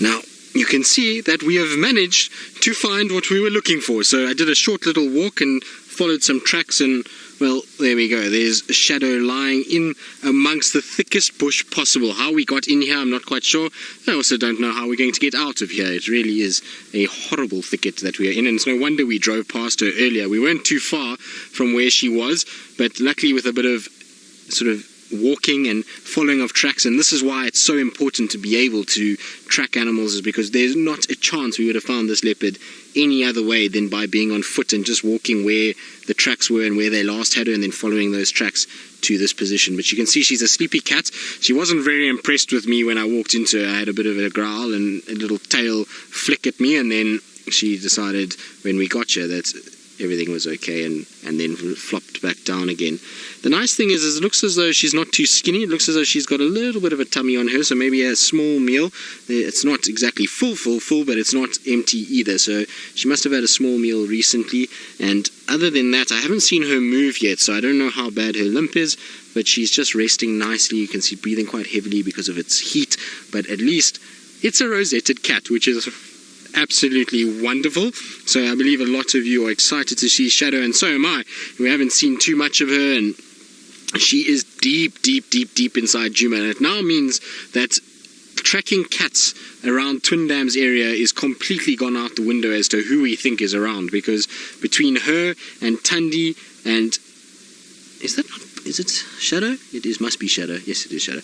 Now, you can see that we have managed to find what we were looking for. So I did a short little walk and followed some tracks, and well, there we go. There's a shadow lying in amongst the thickest bush possible. How we got in here, I'm not quite sure. I also don't know how we're going to get out of here. It really is a horrible thicket that we are in, and it's no wonder we drove past her earlier. We weren't too far from where she was, but luckily with a bit of sort of walking and following of tracks, and this is why it's so important to be able to track animals, is because there's not a chance we would have found this leopard any other way than by being on foot and just walking where the tracks were and where they last had her, and then following those tracks to this position. But you can see she's a sleepy cat. She wasn't very impressed with me when I walked into her. I had a bit of a growl and a little tail flick at me, and then she decided when we got her that everything was okay, and then flopped back down again. The nice thing is it looks as though she's not too skinny. It looks as though she's got a little bit of a tummy on her, so maybe a small meal. It's not exactly full, but it's not empty either, so she must have had a small meal recently. And other than that, I haven't seen her move yet, so I don't know how bad her limp is, but she's just resting nicely. You can see breathing quite heavily because of its heat, but at least it's a rosetted cat, which is absolutely wonderful. So I believe a lot of you are excited to see Shadow, and so am I. We haven't seen too much of her, and she is deep inside Djuma, and it now means that tracking cats around Twin Dams area is completely gone out the window as to who we think is around, because between her and Thandi and is it Shadow? It is, must be Shadow. Yes, it is Shadow.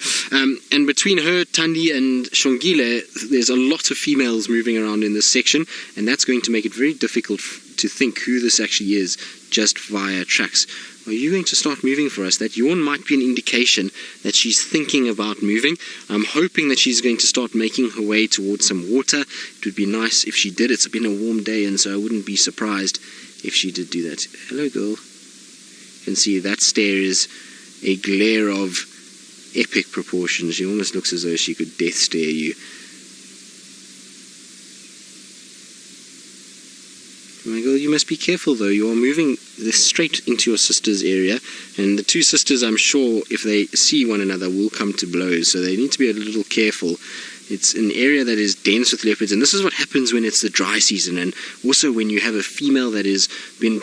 And between her, Thandi, and Shongile, there's a lot of females moving around in this section, and that's going to make it very difficult to think who this actually is just via tracks. Are you going to start moving for us? That yawn might be an indication that she's thinking about moving. I'm hoping that she's going to start making her way towards some water. It would be nice if she did. It's been a warm day, and so I wouldn't be surprised if she did do that. Hello, girl. You can see that stare is a glare of epic proportions. She almost looks as though she could death stare you. My girl, you must be careful though. You are moving straight into your sister's area, and the two sisters, I'm sure, if they see one another, will come to blows, so they need to be a little careful. It's an area that is dense with leopards, and this is what happens when it's the dry season, and also when you have a female that has been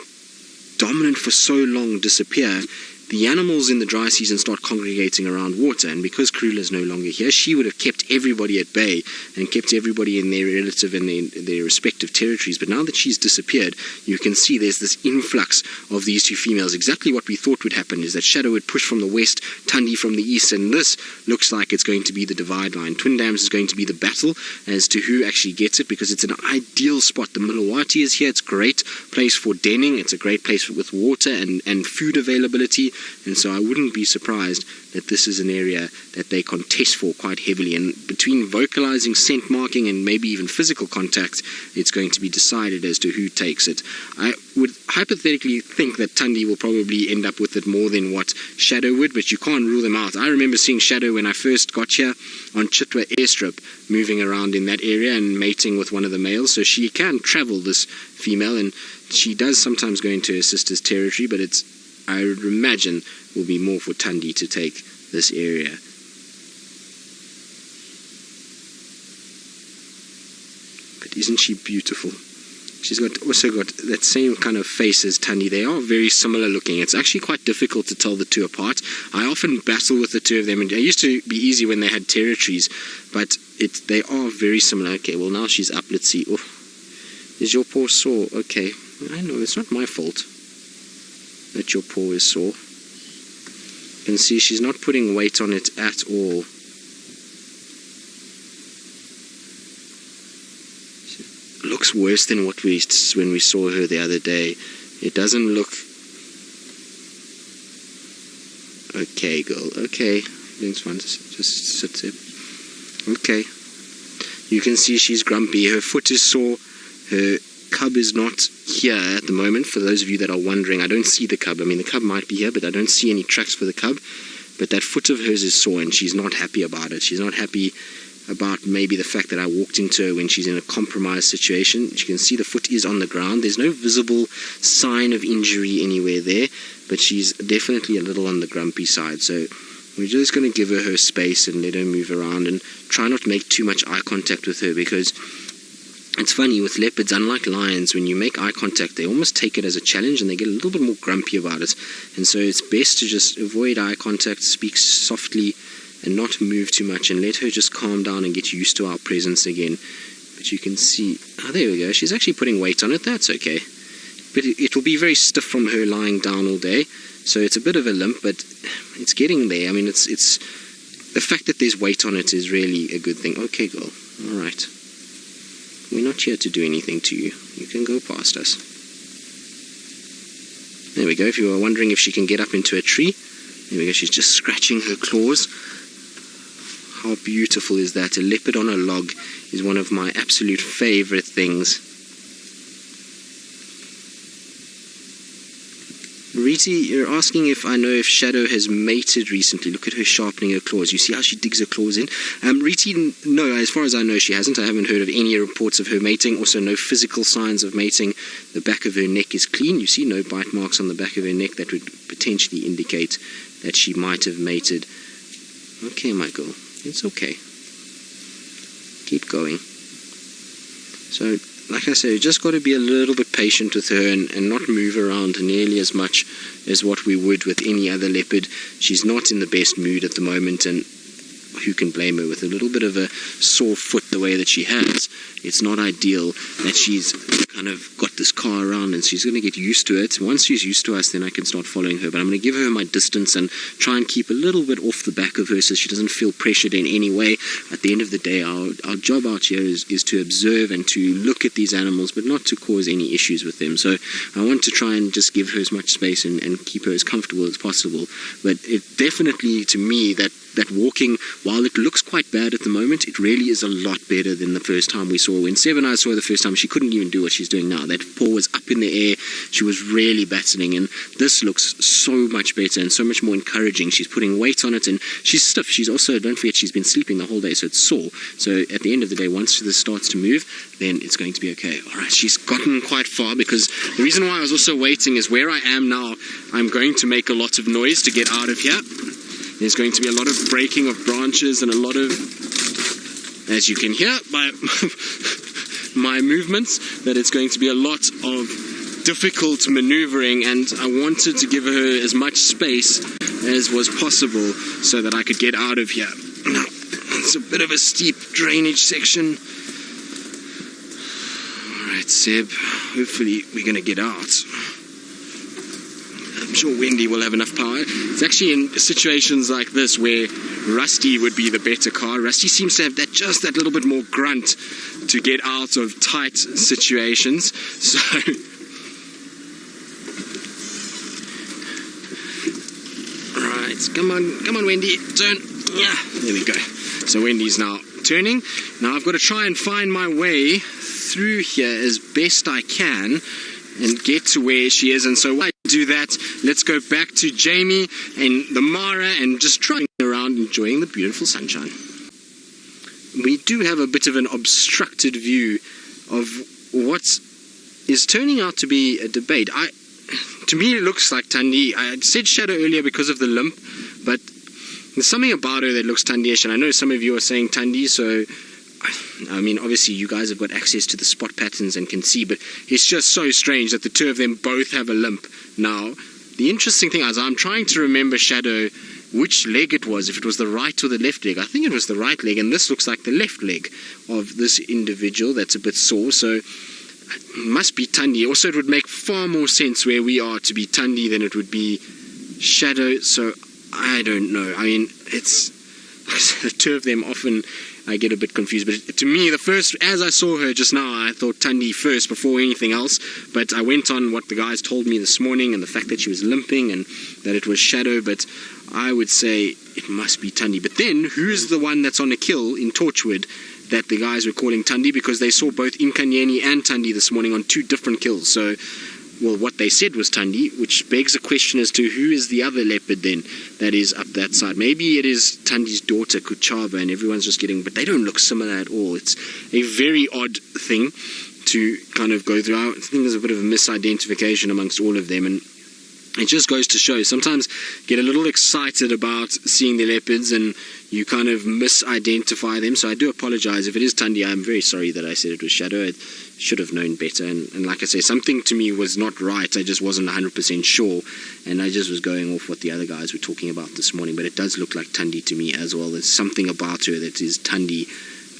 dominant for so long disappear. The animals in the dry season start congregating around water, and because Kruger is no longer here, she would have kept everybody at bay and kept everybody in their relative and their respective territories. But now that she's disappeared, you can see there's this influx of these two females. Exactly what we thought would happen is that Shadow would push from the west, Thandi from the east, and this looks like it's going to be the divide line. Twin Dams is going to be the battle as to who actually gets it, because it's an ideal spot. The Milwaukee is here. It's a great place for denning. It's a great place with water and food availability. And so I wouldn't be surprised that this is an area that they contest for quite heavily. And between vocalizing, scent marking, and maybe even physical contact, it's going to be decided as to who takes it. I would hypothetically think that Thandi will probably end up with it more than what Shadow would, but you can't rule them out. I remember seeing Shadow when I first got here on Chitwa airstrip, moving around in that area and mating with one of the males. So she can travel, this female, and she does sometimes go into her sister's territory, but I would imagine will be more for Thandi to take this area. But isn't she beautiful? She's also got that same kind of face as Thandi. They are very similar looking. It's actually quite difficult to tell the two apart. I often battle with the two of them, and it used to be easy when they had territories, but they are very similar. Okay, well now she's up. Let's see. Oh, is your paw sore? Okay, I know, it's not my fault that your paw is sore. You can see she's not putting weight on it at all. She looks worse than when we saw her the other day. It doesn't look... Okay, girl, okay. Everything's fine, just sit there. Okay. You can see she's grumpy. Her foot is sore. Her cub is not here at the moment. For those of you that are wondering, I don't see the cub. I mean, the cub might be here, but I don't see any tracks for the cub. But that foot of hers is sore, and she's not happy about it. She's not happy about maybe the fact that I walked into her when she's in a compromised situation. You can see the foot is on the ground. There's no visible sign of injury anywhere there, but she's definitely a little on the grumpy side. So we're just going to give her space and let her move around and try not to make too much eye contact with her, because it's funny with leopards, unlike lions, when you make eye contact, they almost take it as a challenge and they get a little bit more grumpy about it. And so it's best to just avoid eye contact, speak softly and not move too much, and let her just calm down and get used to our presence again. But you can see, there we go, she's actually putting weight on it. That's okay. But it will be very stiff from her lying down all day, so it's a bit of a limp, but it's getting there. I mean, it's the fact that there's weight on it is really a good thing. Okay, girl, all right. We're not here to do anything to you. You can go past us. There we go. If you were wondering if she can get up into a tree, there we go. She's just scratching her claws. How beautiful is that? A leopard on a log is one of my absolute favorite things. Riti, you're asking if I know if Shadow has mated recently. Look at her sharpening her claws. You see how she digs her claws in? Riti, no, as far as I know she hasn't. I haven't heard of any reports of her mating. Also no physical signs of mating. The back of her neck is clean. You see no bite marks on the back of her neck that would potentially indicate that she might have mated. Okay, my girl. It's okay. Keep going. So, like I say, you just got to be a little bit patient with her and not move around nearly as much as what we would with any other leopard. She's not in the best mood at the moment, and who can blame her with a little bit of a sore foot the way that she has. It's not ideal that she's kind of got this car around, and she's going to get used to it. Once she's used to us, then I can start following her, but I'm going to give her my distance and try and keep a little bit off the back of her so she doesn't feel pressured in any way. At the end of the day, our job out here is to observe and to look at these animals, but not to cause any issues with them. So I want to try and just give her as much space and keep her as comfortable as possible. But it definitely, to me, that walking, while it looks quite bad at the moment, it really is a lot better than the first time we saw her. When Seven I saw her the first time, she couldn't even do what she's doing now. That paw was up in the air. She was really battling, and this looks so much better and so much more encouraging. She's putting weight on it, and she's stiff. She's also, don't forget, she's been sleeping the whole day, so it's sore. So at the end of the day, once this starts to move, then it's going to be okay. All right, she's gotten quite far, because the reason why I was also waiting is where I am now, I'm going to make a lot of noise to get out of here. There's going to be a lot of breaking of branches and a lot of, as you can hear by my movements, that it's going to be a lot of difficult maneuvering, and I wanted to give her as much space as was possible so that I could get out of here. Now, it's a bit of a steep drainage section. Alright, Seb, hopefully we're going to get out. I'm sure Wendy will have enough power. It's actually in situations like this where Rusty would be the better car. Rusty seems to have just that little bit more grunt to get out of tight situations. So, right, come on, Wendy, turn. Yeah, there we go. So Wendy's now turning. Now I've got to try and find my way through here as best I can and get to where she is. And so while I do that, let's go back to Jamie and the Mara and just trying around enjoying the beautiful sunshine. We do have a bit of an obstructed view of what is turning out to be a debate. To me it looks like Thandi. I said Shadow earlier because of the limp, but there's something about her that looks Thandi-ish, and I know some of you are saying Thandi, so I mean, obviously you guys have got access to the spot patterns and can see, but it's just so strange that the two of them both have a limp. Now, the interesting thing is I'm trying to remember, Shadow, which leg it was, if it was the right or the left leg. I think it was the right leg, and this looks like the left leg of this individual that's a bit sore, so it must be Thandi. Also, it would make far more sense where we are to be Thandi than it would be Shadow, so I don't know. I mean, it's the two of them often I get a bit confused, but to me, as I saw her just now, I thought Thandi first before anything else, but I went on what the guys told me this morning and the fact that she was limping and that it was Shadow, but I would say it must be Thandi. But then, who's the one that's on a kill in Torchwood that the guys were calling Thandi, because they saw both Inkanyeni and Thandi this morning on 2 different kills, so well, what they said was Thandi, which begs a question as to who is the other leopard then that is up that side. Maybe it is Thandi's daughter, Kuchaba, and everyone's just getting, but they don't look similar at all. It's a very odd thing to kind of go through. I think there's a bit of a misidentification amongst all of them, and it just goes to show, sometimes get a little excited about seeing the leopards and you kind of misidentify them. So I do apologize if it is Thandi. I'm very sorry that I said it was Shadow. I should have known better, and like I say, something to me was not right. I just wasn't 100% sure, and I just was going off what the other guys were talking about this morning. But it does look like Thandi to me as well. There's something about her that is Thandi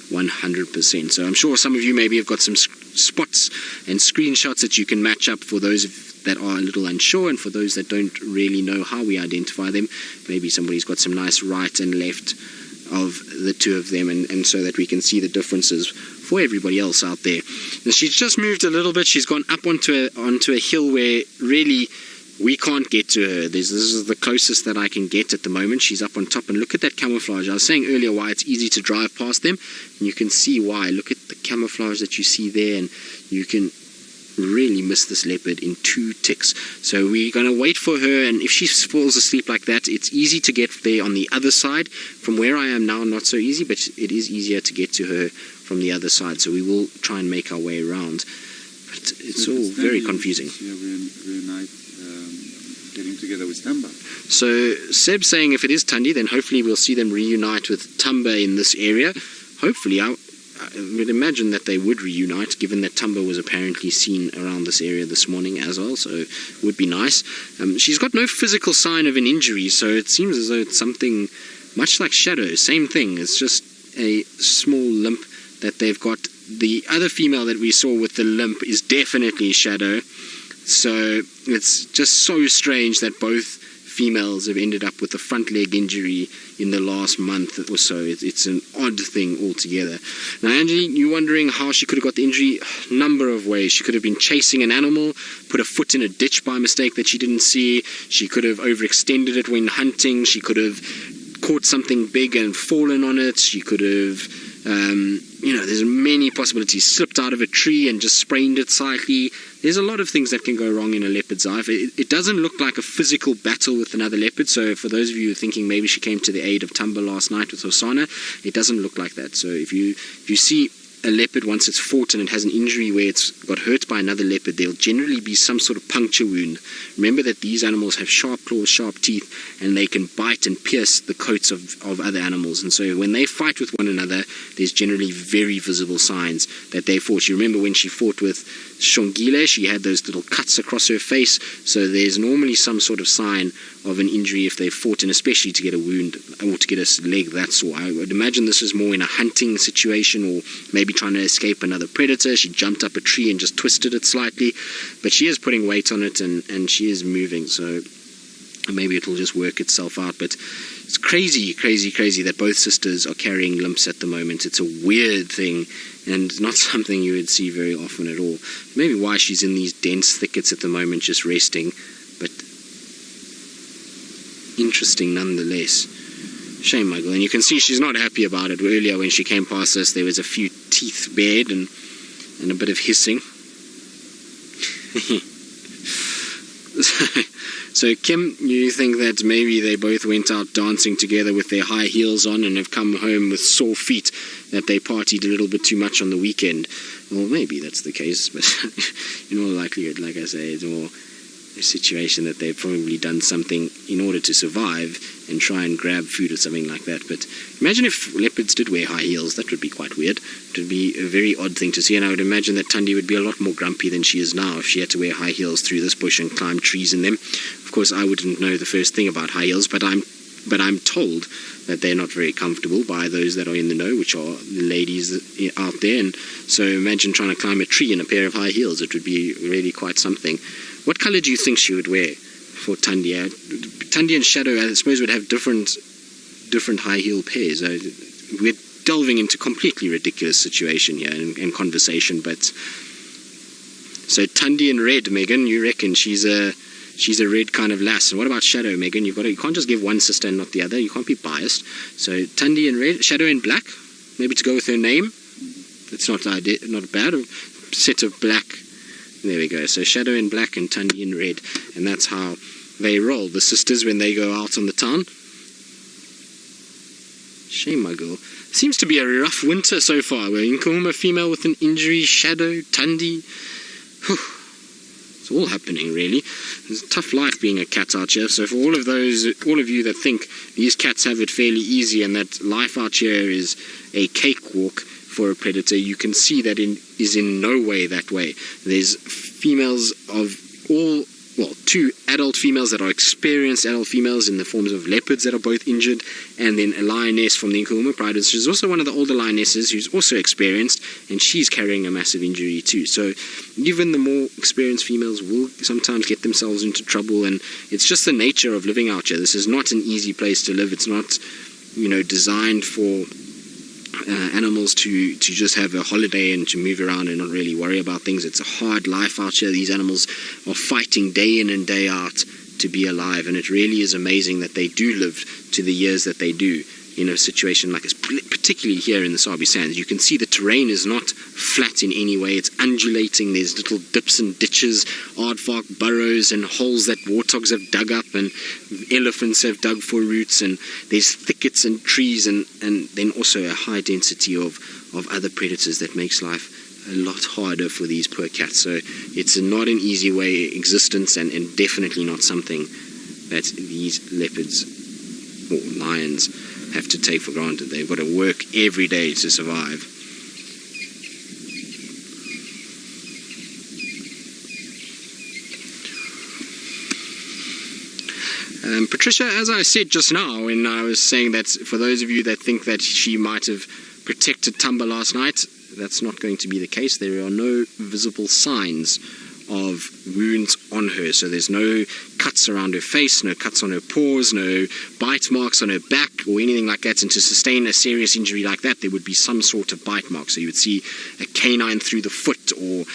100%. So I'm sure some of you maybe have got some spots and screenshots that you can match up for those that are a little unsure, and for those that don't really know how we identify them. Maybe somebody's got some nice right and left of the two of them, and so that we can see the differences for everybody else out there. Now, she's just moved a little bit. She's gone up onto a hill where really we can't get to her. This is the closest that I can get at the moment. She's up on top, and look at that camouflage. I was saying earlier why it's easy to drive past them, and you can see why. Look at the camouflage that you see there, and you can really miss this leopard in 2 ticks. So we're going to wait for her, and if she falls asleep like that, it's easy to get there on the other side. From where I am now, not so easy, but it is easier to get to her from the other side. So we will try and make our way around. But it's all very confusing. Yeah, we're nice getting together with Tamba. So Seb's saying if it is Thandi, then hopefully we'll see them reunite with Tamba in this area. Hopefully, I would imagine that they would reunite, given that Tamba was apparently seen around this area this morning as well, so it would be nice. She's got no physical sign of an injury, so it seems as though it's something much like Shadow. Same thing, it's just a small limp that they've got. The other female that we saw with the limp is definitely Shadow, so it's just so strange that both females have ended up with a front leg injury in the last month or so. It's an odd thing altogether. Now, Angie, you're wondering how she could have got the injury? Number of ways. She could have been chasing an animal, put a foot in a ditch by mistake that she didn't see. She could have overextended it when hunting. She could have caught something big and fallen on it. She could have, there's many possibilities. Slipped out of a tree and just sprained it slightly. There's a lot of things that can go wrong in a leopard's eye. It doesn't look like a physical battle with another leopard, so for those of you who are thinking maybe she came to the aid of Tamba last night with Hosana, it doesn't look like that. So if you see a leopard, once it's fought and it has an injury where it's got hurt by another leopard, there'll generally be some sort of puncture wound. Remember that these animals have sharp claws, sharp teeth, and they can bite and pierce the coats of other animals. And so when they fight with one another, there's generally very visible signs that they fought. You remember when she fought with Shongile, she had those little cuts across her face, so there's normally some sort of sign of an injury if they fought, and especially to get a wound or to get a leg that sore. I would imagine this is more in a hunting situation, or maybe trying to escape another predator. She jumped up a tree and just twisted it slightly, but she is putting weight on it, and she is moving, so maybe it will just work itself out. But it's crazy that both sisters are carrying limps at the moment. It's a weird thing, and not something you would see very often at all. Maybe why she's in these dense thickets at the moment, just resting, but interesting nonetheless. Shame, Michael. And you can see she's not happy about it. Earlier when she came past us, there was a few teeth bared and a bit of hissing. So Kim, you think that maybe they both went out dancing together with their high heels on and have come home with sore feet, that they partied a little bit too much on the weekend? Well, maybe that's the case, but in all likelihood, like I say, it's more a situation that they've probably done something in order to survive and try and grab food or something like that. But imagine if leopards did wear high heels. That would be quite weird. It would be a very odd thing to see, and I would imagine that Thandi would be a lot more grumpy than she is now if she had to wear high heels through this bush and climb trees in them. Of course, I wouldn't know the first thing about high heels, but I'm told that they're not very comfortable by those that are in the know, which are the ladies out there. And so imagine trying to climb a tree in a pair of high heels. It would be really quite something. What colour do you think she would wear for Thandi? Thandi and Shadow, I suppose, would have different high heel pairs. We're delving into completely ridiculous situation here in conversation, but so Thandi in red, Megan, you reckon she's a red kind of lass. And what about Shadow, Megan? You can't just give one sister and not the other. You can't be biased. So Thandi in red, Shadow in black, maybe to go with her name. It's not bad. A set of black. There we go. So Shadow in black and Thandi in red, and that's how they roll, the sisters, when they go out on the town. Shame, my girl. Seems to be a rough winter so far. We're in Kahuma, female with an injury, Shadow, Thandi. It's all happening, really. It's a tough life being a cat out here. So for all of you that think these cats have it fairly easy and that life out here is a cakewalk for a predator, you can see that it is in no way that way. There's females of all, well, 2 adult females that are experienced adult females in the forms of leopards that are both injured, and then a lioness from the Angama pride, which is also one of the older lionesses who's also experienced, and she's carrying a massive injury too. So even the more experienced females will sometimes get themselves into trouble, and it's just the nature of living out here. This is not an easy place to live. It's not, designed for animals to just have a holiday and to move around and not really worry about things. It's a hard life out here. These animals are fighting day in and day out to be alive, and it really is amazing that they do live to the years that they do in a situation like this, particularly here in the Sabi Sands. You can see the terrain is not flat in any way. It's undulating. There's little dips and ditches, aardvark burrows and holes that warthogs have dug up and elephants have dug for roots, and there's thickets and trees, and then also a high density of other predators that makes life a lot harder for these poor cats. So it's not an easy way existence, and definitely not something that these leopards or lions have to take for granted. They've got to work every day to survive. Patricia, as I said just now, when I was saying that for those of you that think that she might have protected Tumba last night, that's not going to be the case. There are no visible signs of wounds on her, so there's no cuts around her face, no cuts on her paws, no bite marks on her back or anything like that. And to sustain a serious injury like that, there would be some sort of bite mark. So you would see a canine through the foot or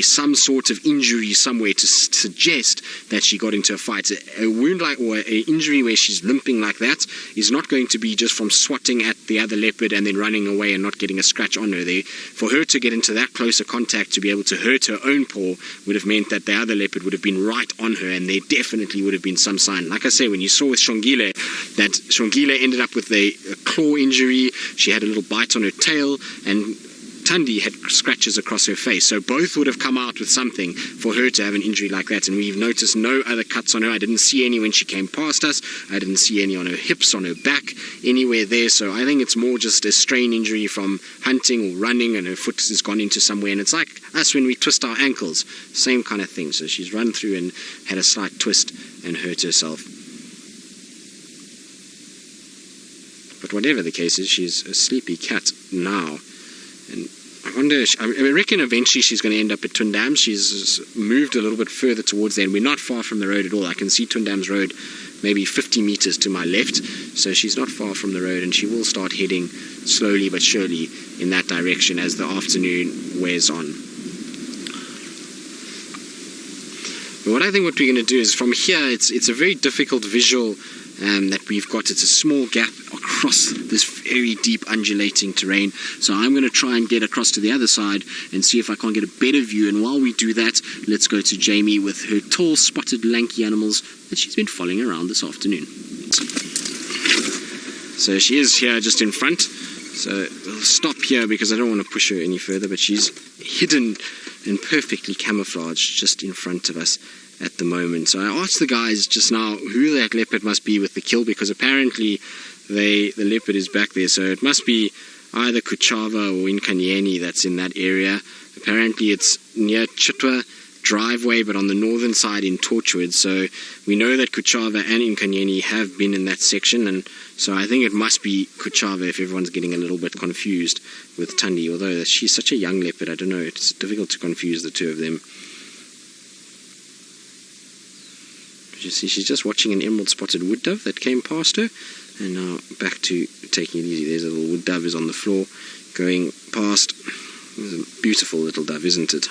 some sort of injury somewhere to suggest that she got into a fight. A wound like, or an injury where she's limping like that, is not going to be just from swatting at the other leopard and then running away and not getting a scratch on her. For her to get into that closer contact to be able to hurt her own paw would have meant that the other leopard would have been right on her, and there definitely would have been some sign. Like I say, when you saw with Shongile, that Shongile ended up with a claw injury, she had a little bite on her tail, and Thandi had scratches across her face. So both would have come out with something for her to have an injury like that, and we've noticed no other cuts on her. I didn't see any when she came past us. I didn't see any on her hips, on her back, anywhere there. So I think it's more just a strain injury from hunting or running, and her foot has gone into somewhere. And it's like us when we twist our ankles, same kind of thing. So she's run through and had a slight twist and hurt herself. But whatever the case is, she's a sleepy cat now. And I reckon eventually she's going to end up at Twin Dams. She's moved a little bit further towards there, and we're not far from the road at all. I can see Twin Dams Road maybe 50 meters to my left, so she's not far from the road, and she will start heading slowly but surely in that direction as the afternoon wears on. But what I think what we're going to do is, from here, it's a very difficult visual that we've got. It's a small gap across this very deep undulating terrain, so I'm going to try and get across to the other side and see if I can't get a better view. And while we do that, let's go to Jamie with her tall, spotted, lanky animals that she's been following around this afternoon. So she is here just in front, so we'll stop here because I don't want to push her any further, but she's hidden and perfectly camouflaged just in front of us at the moment. So I asked the guys just now who that leopard must be with the kill, because apparently the leopard is back there, so it must be either Kuchava or Inkanyeni that's in that area. Apparently it's near Chitwa driveway, but on the northern side in Torchwood. So we know that Kuchava and Inkanyeni have been in that section, and so I think it must be Kuchava if everyone's getting a little bit confused with Thandi, although she's such a young leopard, I don't know, it's difficult to confuse the two of them. You see, she's just watching an emerald spotted wood dove that came past her, and now back to taking it easy. There's a little wood dove is on the floor going past. It's a beautiful little dove, isn't it?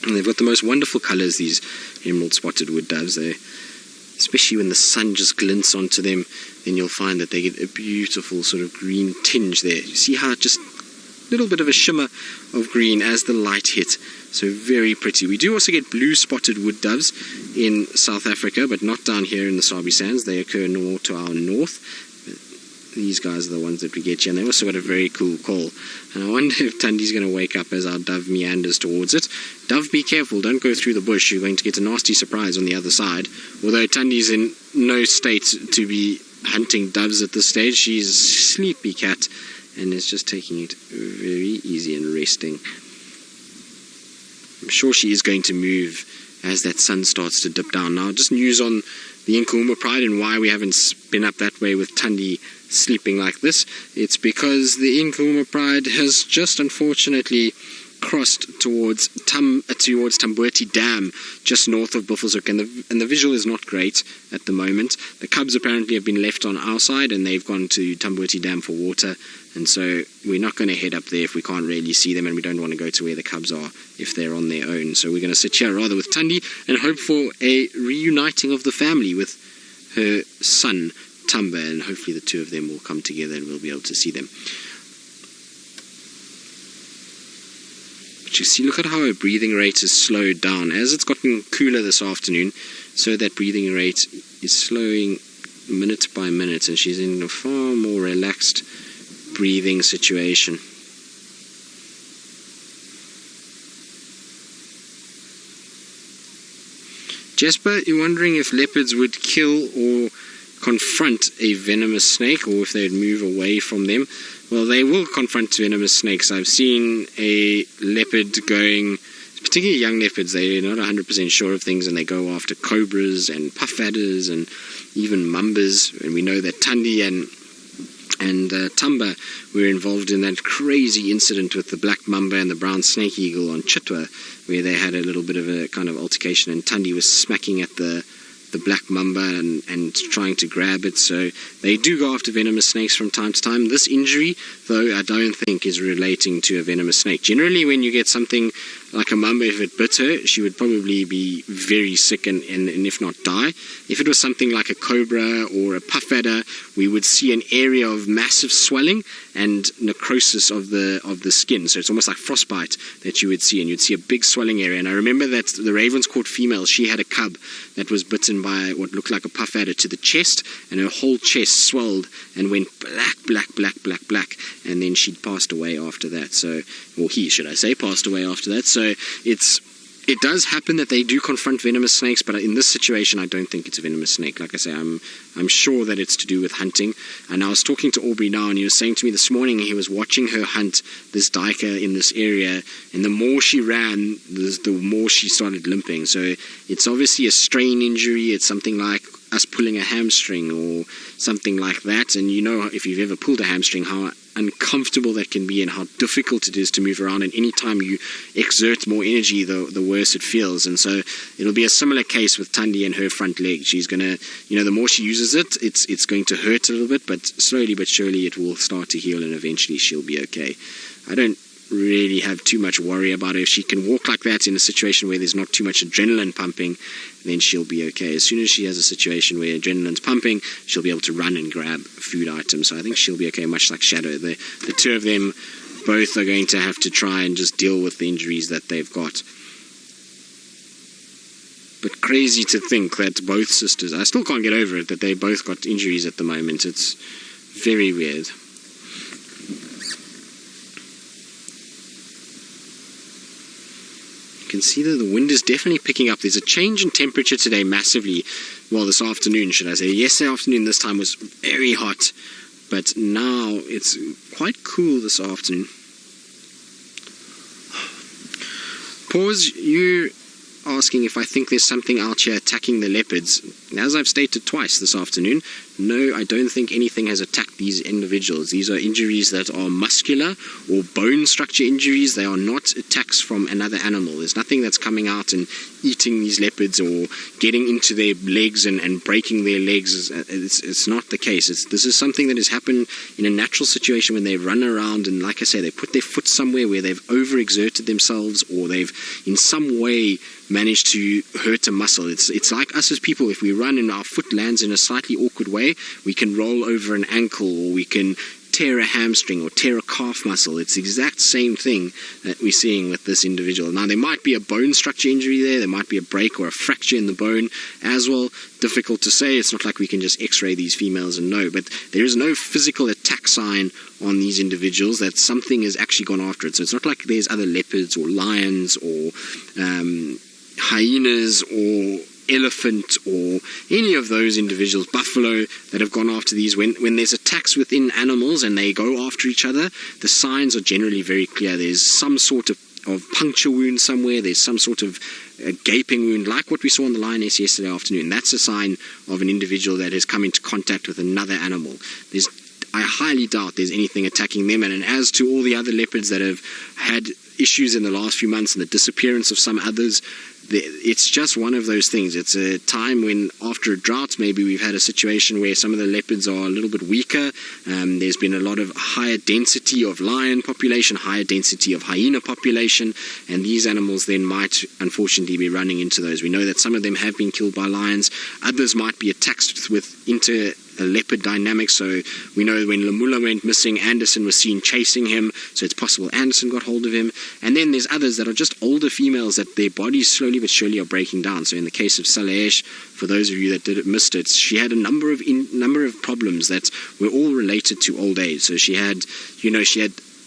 And they've got the most wonderful colours, these emerald spotted wood doves. Especially when the sun just glints onto them, then you'll find that they get a beautiful sort of green tinge there. You see how just a little bit of a shimmer of green as the light hit. So very pretty. We do also get blue spotted wood doves in South Africa, but not down here in the Sabi Sands. They occur more to our north. But these guys are the ones that we get here, and they also got a very cool call. And I wonder if Thandi's going to wake up as our dove meanders towards it. Dove, be careful, don't go through the bush, you're going to get a nasty surprise on the other side. Although Thandi's in no state to be hunting doves at this stage, she's a sleepy cat and is just taking it very easy and resting. I'm sure she is going to move as that sun starts to dip down. Now, just news on the Angama Pride and why we haven't been up that way with Thandi sleeping like this. It's because the Angama Pride has just unfortunately crossed towards Tambuti Dam, just north of Buffelshoek, and the visual is not great at the moment. The cubs apparently have been left on our side and they've gone to Tambuti Dam for water, and so we're not going to head up there if we can't really see them, and we don't want to go to where the cubs are if they're on their own. So we're going to sit here rather with Thandi and hope for a reuniting of the family with her son Tamba, and hopefully the two of them will come together and we'll be able to see them. But you see, look at how her breathing rate is slowed down. As it's gotten cooler this afternoon, so that breathing rate is slowing minute by minute, and she's in a far more relaxed breathing situation. Jesper, you're wondering if leopards would kill or confront a venomous snake, or if they would move away from them. Well, they will confront venomous snakes. I've seen a leopard going, particularly young leopards, they're not 100% sure of things and they go after cobras and puff adders and even mambas. And we know that Thandi and Tamba were involved in that crazy incident with the black mamba and the brown snake eagle on Chitwa, where they had a little bit of a kind of altercation and Thandi was smacking at the black mamba and trying to grab it. So they do go after venomous snakes from time to time. This injury, though, I don't think is relating to a venomous snake. Generally, when you get something like a mamba, if it bit her, she would probably be very sick and if not die. If it was something like a cobra or a puff adder, we would see an area of massive swelling and necrosis of the skin. So it's almost like frostbite that you would see, and you'd see a big swelling area. And I remember that the Ravenscourt female, she had a cub that was bitten by what looked like a puff adder to the chest, and her whole chest swelled and went black, and then she'd passed away after that. So, or he, should I say, passed away after that. So it does happen that they do confront venomous snakes, but in this situation I don't think it's a venomous snake. Like I say, I'm sure that it's to do with hunting. And I was talking to Aubrey now, and he was saying to me this morning he was watching her hunt this duiker in this area, and the more she ran, the more she started limping. So it's obviously a strain injury. It's something like us pulling a hamstring or something like that. And you know, if you've ever pulled a hamstring, how uncomfortable that can be and how difficult it is to move around, and any time you exert more energy, the worse it feels. And so it'll be a similar case with Thandi and her front leg. She's gonna, the more she uses it, it's going to hurt a little bit, but slowly but surely it will start to heal and eventually she'll be okay. I don't really have too much worry about her. If she can walk like that in a situation where there's not too much adrenaline pumping, then she'll be okay. As soon as she has a situation where adrenaline's pumping, she'll be able to run and grab food items. So I think she'll be okay, much like Shadow. The two of them both are going to have to try and just deal with the injuries that they've got. But crazy to think that both sisters, I still can't get over it, that they both got injuries at the moment. It's very weird. You can see that the wind is definitely picking up. There's a change in temperature today massively. Well, this afternoon, should I say. Yesterday afternoon this time was very hot, but now it's quite cool this afternoon. Pause, you asking if I think there's something out here attacking the leopards. As I've stated twice this afternoon, no, I don't think anything has attacked these individuals. These are injuries that are muscular or bone structure injuries. They are not attacks from another animal. There's nothing that's coming out and eating these leopards or getting into their legs and breaking their legs. It's not the case. This is something that has happened in a natural situation when they run around and, like I say, they put their foot somewhere where they've overexerted themselves or they've in some way managed to hurt a muscle. It's like us as people. If we run and our foot lands in a slightly awkward way, we can roll over an ankle, or we can tear a hamstring or tear a calf muscle. It's the exact same thing that we're seeing with this individual. Now, there might be a bone structure injury there might be a break or a fracture in the bone as well. Difficult to say. It's not like we can just x-ray these females and know, but there is no physical attack sign on these individuals that something has actually gone after it. So it's not like there's other leopards or lions or hyenas or elephant or any of those individuals, buffalo, that have gone after these. When there's attacks within animals and they go after each other, the signs are generally very clear. There's some sort of puncture wound somewhere, there's some sort of a gaping wound like what we saw on the lioness yesterday afternoon. That's a sign of an individual that has come into contact with another animal. I highly doubt there's anything attacking them. And as to all the other leopards that have had issues in the last few months and the disappearance of some others, it's just one of those things. It's a time when, after a drought, maybe we've had a situation where some of the leopards are a little bit weaker. There's been a lot of higher density of lion population, higher density of hyena population, and these animals then might unfortunately be running into those. We know that some of them have been killed by lions. Others might be attacked into a leopard dynamic. So we know when Lamula went missing, Anderson was seen chasing him, so it's possible Anderson got hold of him. And then there's others that are just older females that their bodies slowly but surely are breaking down. So in the case of Salesh, for those of you that missed it, she had a number of problems that were all related to old age. So she had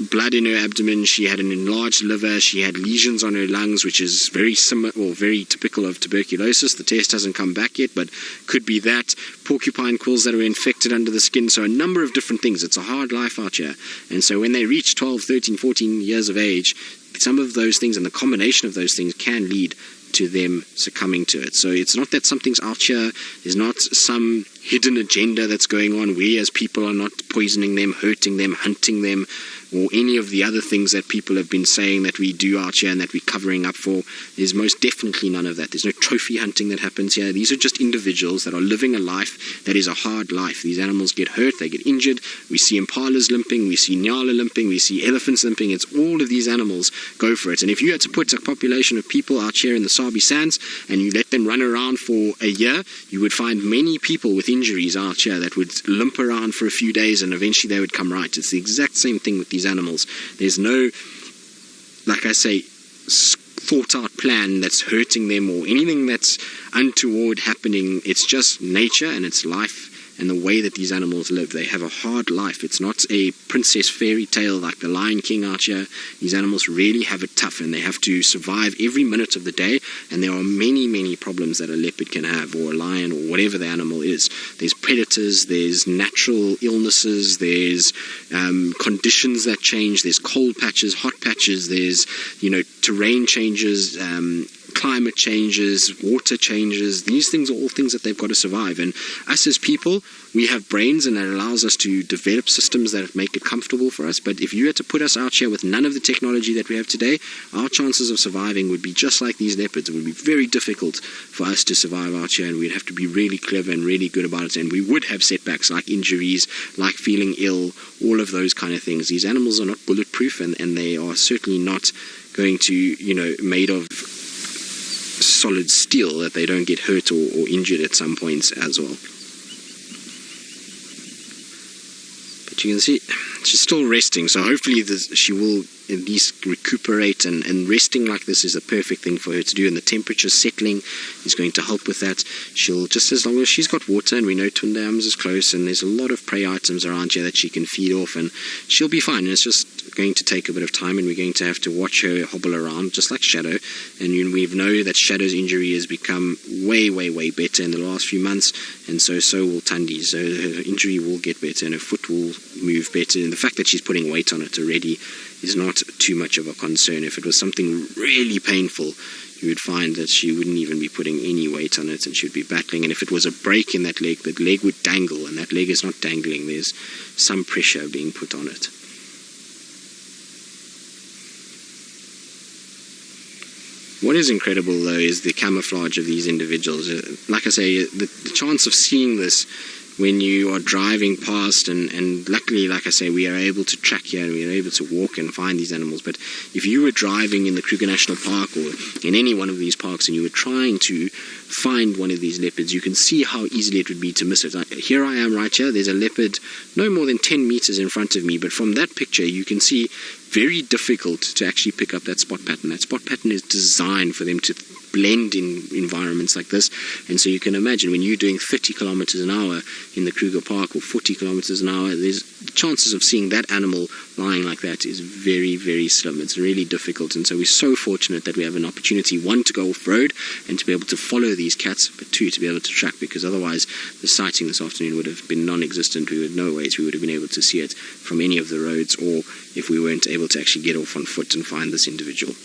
blood in her abdomen, she had an enlarged liver, she had lesions on her lungs, which is very similar or very typical of tuberculosis. The test hasn't come back yet, but could be that. Porcupine quills that are infected under the skin. So a number of different things. It's a hard life out here. And so when they reach 12, 13, 14 years of age, some of those things and the combination of those things can lead to them succumbing to it. So it's not that something's out here. There's not some hidden agenda that's going on. We as people are not poisoning them, hurting them, hunting them, or any of the other things that people have been saying that we do out here and that we're covering up for. There's most definitely none of that. There's no trophy hunting that happens here. These are just individuals that are living a life that is a hard life. These animals get hurt, they get injured. We see impalas limping, we see nyala limping, we see elephants limping. It's all of these animals go for it. And if you had to put a population of people out here in the Sabi Sands and you let them run around for a year, you would find many people with injuries out here that would limp around for a few days and eventually they would come right. It's the exact same thing with these animals. There's no, like I say, thought out plan that's hurting them or anything that's untoward happening. It's just nature and it's life and the way that these animals live. They have a hard life. It's not a princess fairy tale like the Lion King out here. These animals really have it tough and they have to survive every minute of the day, and there are many, many problems that a leopard can have, or a lion, or whatever the animal is. There's predators, there's natural illnesses, there's conditions that change, there's cold patches, hot patches, there's terrain changes, climate changes, water changes. These things are all things that they've got to survive. And us as people, we have brains and that allows us to develop systems that make it comfortable for us. But if you had to put us out here with none of the technology that we have today, our chances of surviving would be just like these leopards. It would be very difficult for us to survive out here, and we'd have to be really clever and really good about it. And we would have setbacks like injuries, like feeling ill, all of those kind of things. These animals are not bulletproof, and they are certainly not going to, made of solid steel that they don't get hurt or injured at some points as well. But you can see she's still resting, so hopefully she will at least recuperate, and resting like this is a perfect thing for her to do, and the temperature settling is going to help with that. She'll, just as long as she's got water, and we know Twin Dams is close and there's a lot of prey items around here that she can feed off, and she'll be fine. And it's just going to take a bit of time, and we're going to have to watch her hobble around just like Shadow. And we know that Shadow's injury has become way, way, way better in the last few months, and so will Thandi's. So her injury will get better and her foot will move better, and the fact that she's putting weight on it already is not too much of a concern. If it was something really painful, you would find that she wouldn't even be putting any weight on it and she would be battling. And if it was a break in that leg would dangle, and that leg is not dangling. There's some pressure being put on it. What is incredible, though, is the camouflage of these individuals. Like I say, the chance of seeing this when you are driving past, and luckily, like I say, we are able to track here and we are able to walk and find these animals. But if you were driving in the Kruger National Park or in any one of these parks and you were trying to find one of these leopards, you can see how easily it would be to miss it. Here I am right here, there's a leopard no more than 10 meters in front of me, but from that picture you can see very difficult to actually pick up that spot pattern. That spot pattern is designed for them to blend in environments like this, and so you can imagine when you're doing 30 kilometers an hour in the Kruger Park or 40 kilometers an hour, there's chances of seeing that animal lying like that is very, very slim. It's really difficult, and so we're so fortunate that we have an opportunity, one, to go off-road and to be able to follow these cats, but two, to be able to track, because otherwise the sighting this afternoon would have been non-existent. We would no ways we would have been able to see it from any of the roads, or if we weren't able to actually get off on foot and find this individual.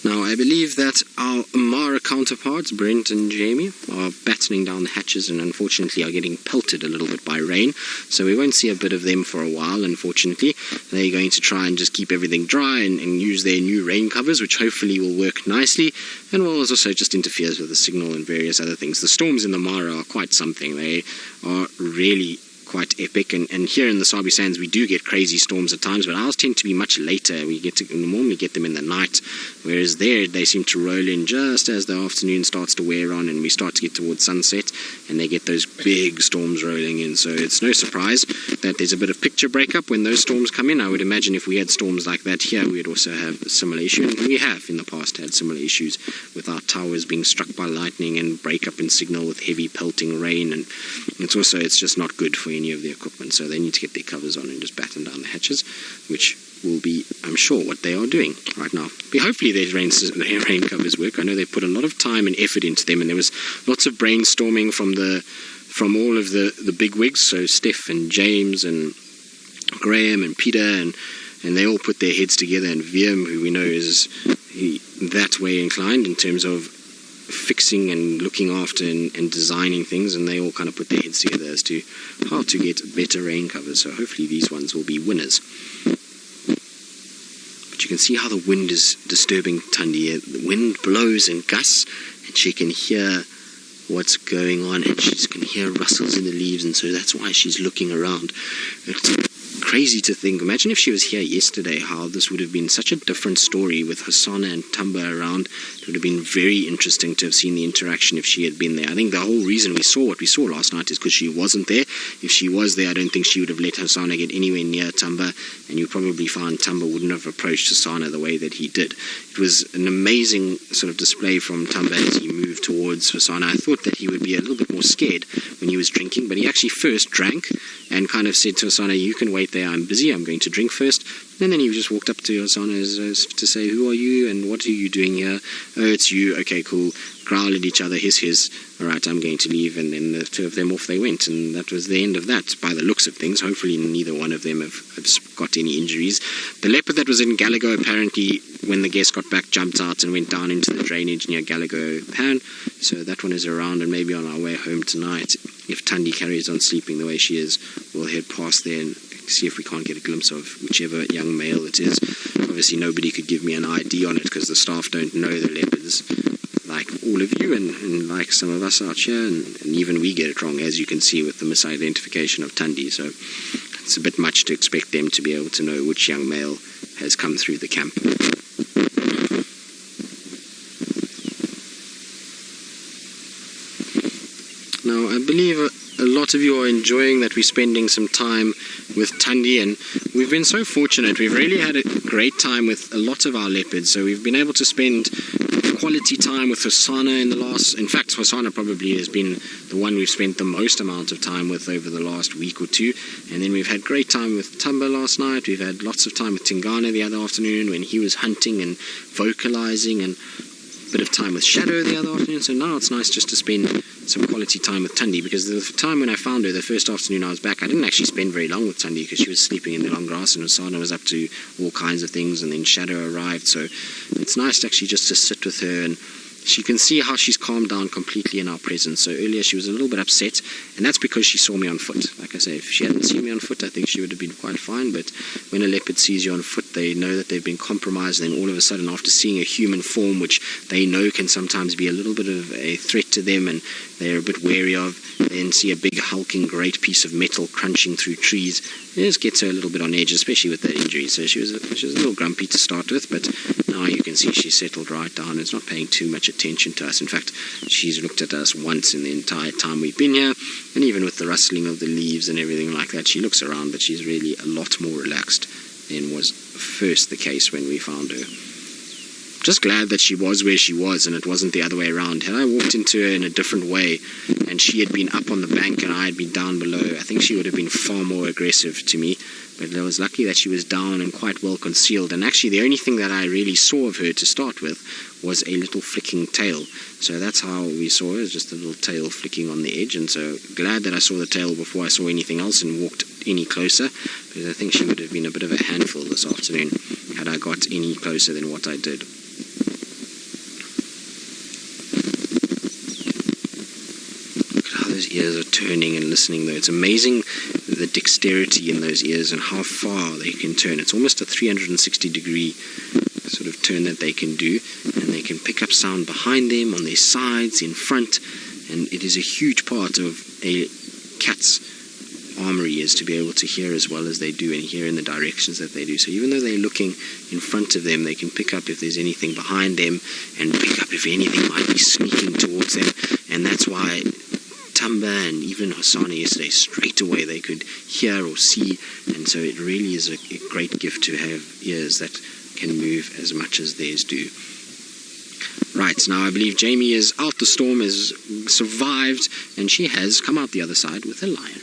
Now, I believe that our Mara counterparts, Brent and Jamie, are battening down the hatches and unfortunately are getting pelted a little bit by rain. So we won't see a bit of them for a while, unfortunately. They're going to try and just keep everything dry and use their new rain covers, which hopefully will work nicely. And will also just interferes with the signal and various other things. The storms in the Mara are quite something. They are really quite epic, and here in the Sabi Sands we do get crazy storms at times, but ours tend to be much later. We normally get them in the night, whereas there they seem to roll in just as the afternoon starts to wear on and we start to get towards sunset, and they get those big storms rolling in. So it's no surprise that there's a bit of picture breakup when those storms come in. I would imagine if we had storms like that here, we'd also have a similar issue, and we have in the past had similar issues with our towers being struck by lightning and breakup in signal with heavy pelting rain, and it's just not good for any of the equipment. So they need to get their covers on and just batten down the hatches, which will be, I'm sure, what they are doing right now. But hopefully their rain covers work. I know they put a lot of time and effort into them, and there was lots of brainstorming from all of the big wigs, so Steph and James and Graham and Peter, and they all put their heads together, and Wiem, who we know is that way inclined in terms of fixing and looking after and designing things, and they all kind of put their heads together as to how to get better rain covers. So hopefully these ones will be winners. But you can see how the wind is disturbing Thandi. The wind blows in gusts, and she can hear what's going on, and she can hear rustles in the leaves, and so that's why she's looking around. It's crazy to think. Imagine if she was here yesterday, how this would have been such a different story with Hasana and Tamba around. It would have been very interesting to have seen the interaction if she had been there. I think the whole reason we saw what we saw last night is because she wasn't there. If she was there, I don't think she would have let Hasana get anywhere near Tamba, and you probably found Tamba wouldn't have approached Hasana the way that he did. It was an amazing sort of display from Tamba as he moved towards Hasana. I thought that he would be a little bit more scared when he was drinking, but he actually first drank and kind of said to Hasana, "You can wait there, I'm busy, I'm going to drink first." And then he just walked up to Hasana as to say, "Who are you and what are you doing here?" "Oh, it's you. Okay, cool." Growl at each other, hiss. "All right, I'm going to leave." And then the two of them, off they went, and that was the end of that by the looks of things. Hopefully neither one of them have got any injuries. The leopard that was in Gallego, apparently when the guests got back, jumped out and went down into the drainage near Gallego Pan, so that one is around, and maybe on our way home tonight, if Thandi carries on sleeping the way she is, we'll head past there and see if we can't get a glimpse of whichever young male it is. Obviously nobody could give me an ID on it because the staff don't know the leopards like all of you and like some of us out here, and even we get it wrong, as you can see with the misidentification of Thandi. So it's a bit much to expect them to be able to know which young male has come through the camp. Now, I believe a lot of you are enjoying that we're spending some time with Thandi, and we've been so fortunate. We've really had a great time with a lot of our leopards, so we've been able to spend quality time with Hasana in fact, Hasana probably has been the one we've spent the most amount of time with over the last week or two, and then we've had great time with Tamba last night. We've had lots of time with Tingana the other afternoon when he was hunting and vocalizing, and a bit of time with Shadow the other afternoon. So now it's nice just to spend some quality time with Thandi, because the time when I found her the first afternoon I was back, I didn't actually spend very long with Thandi because she was sleeping in the long grass and Hasana was up to all kinds of things, and then Shadow arrived. So it's nice to actually just to sit with her and She can see how she's calmed down completely in our presence. So earlier she was a little bit upset, and that's because she saw me on foot. Like I say, if she hadn't seen me on foot, I think she would have been quite fine. But when a leopard sees you on foot, they know that they've been compromised, and then all of a sudden, after seeing a human form, which they know can sometimes be a little bit of a threat to them, and they're a bit wary of, then see a big hulking great piece of metal crunching through trees, it just gets her a little bit on edge, especially with that injury. So she was a little grumpy to start with, but now you can see she's settled right down and is not paying too much attention to us. In fact, she's looked at us once in the entire time we've been here, and even with the rustling of the leaves and everything like that, she looks around, but she's really a lot more relaxed than was first the case when we found her. Just glad that she was where she was and it wasn't the other way around. Had I walked into her in a different way and she had been up on the bank and I had been down below, I think she would have been far more aggressive to me. But I was lucky that she was down and quite well concealed. And actually the only thing that I really saw of her to start with was a little flicking tail. So that's how we saw her, just a little tail flicking on the edge. And so glad that I saw the tail before I saw anything else and walked any closer, because I think she would have been a bit of a handful this afternoon had I got any closer than what I did. Those ears are turning and listening though. It's amazing the dexterity in those ears and how far they can turn. It's almost a 360 degree sort of turn that they can do, and they can pick up sound behind them, on their sides, in front, and it is a huge part of a cat's armory is to be able to hear as well as they do and hear in the directions that they do. So even though they're looking in front of them, they can pick up if there's anything behind them and pick up if anything might be sneaking towards them. And that's why Tamba and even Hosanna yesterday, straight away they could hear or see, and so it really is a great gift to have ears that can move as much as theirs do. Right, now I believe Jamie is out the storm, has survived, and she has come out the other side with a lion.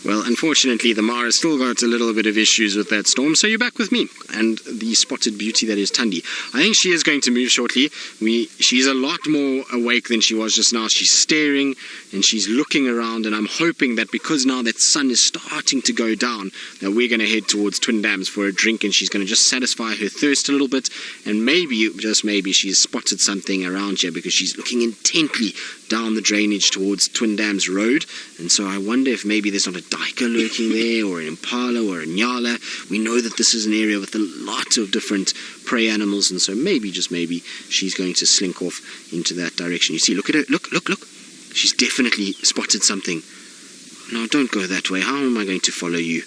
Well, unfortunately, the Mara still got a little bit of issues with that storm, so you're back with me and the spotted beauty that is Thandi. I think she is going to move shortly. She's a lot more awake than she was just now. She's staring and she's looking around, and I'm hoping that because now that sun is starting to go down, that we're going to head towards Twin Dams for a drink, and she's going to just satisfy her thirst a little bit, and maybe, just maybe, she's spotted something around here because she's looking intently down the drainage towards Twin Dams Road, and so I wonder if maybe there's not a duiker lurking there, or an impala, or a nyala. We know that this is an area with a lot of different prey animals, and so maybe, just maybe, she's going to slink off into that direction. You see, look at her, look. She's definitely spotted something. No, don't go that way. How am I going to follow you?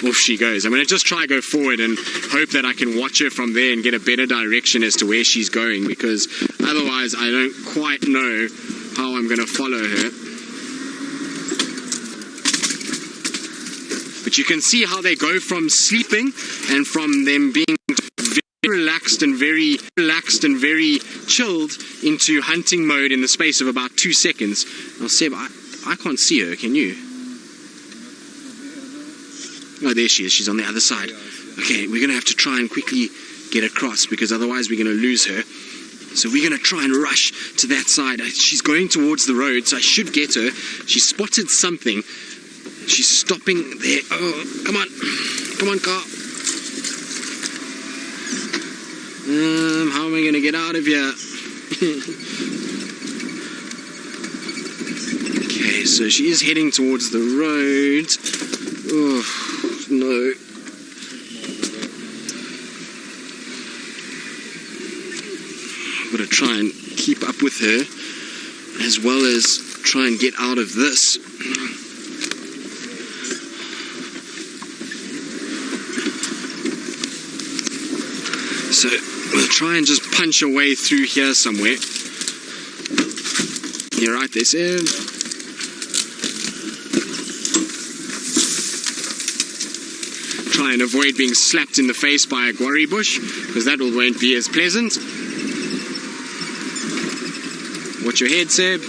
Off she goes. I'm going to just try to go forward and hope that I can watch her from there and get a better direction as to where she's going, because otherwise I don't quite know how I'm going to follow her. But you can see how they go from sleeping and from them being very relaxed and very chilled into hunting mode in the space of about 2 seconds. Now Seb, I can't see her, can you? Oh, there she is. She's on the other side. Okay, we're going to have to try and quickly get across, because otherwise we're going to lose her. So we're going to try and rush to that side. She's going towards the road, so I should get her. She spotted something. She's stopping there. Oh, come on. Come on, car. How am I going to get out of here? Okay, so she is heading towards the road. Oh, no. I've got to try and keep up with her, as well as try and get out of this. So we'll try and just punch our way through here somewhere. You're right there, Sam. try and avoid being slapped in the face by a guarri bush, because that won't be as pleasant. Watch your head, Seb.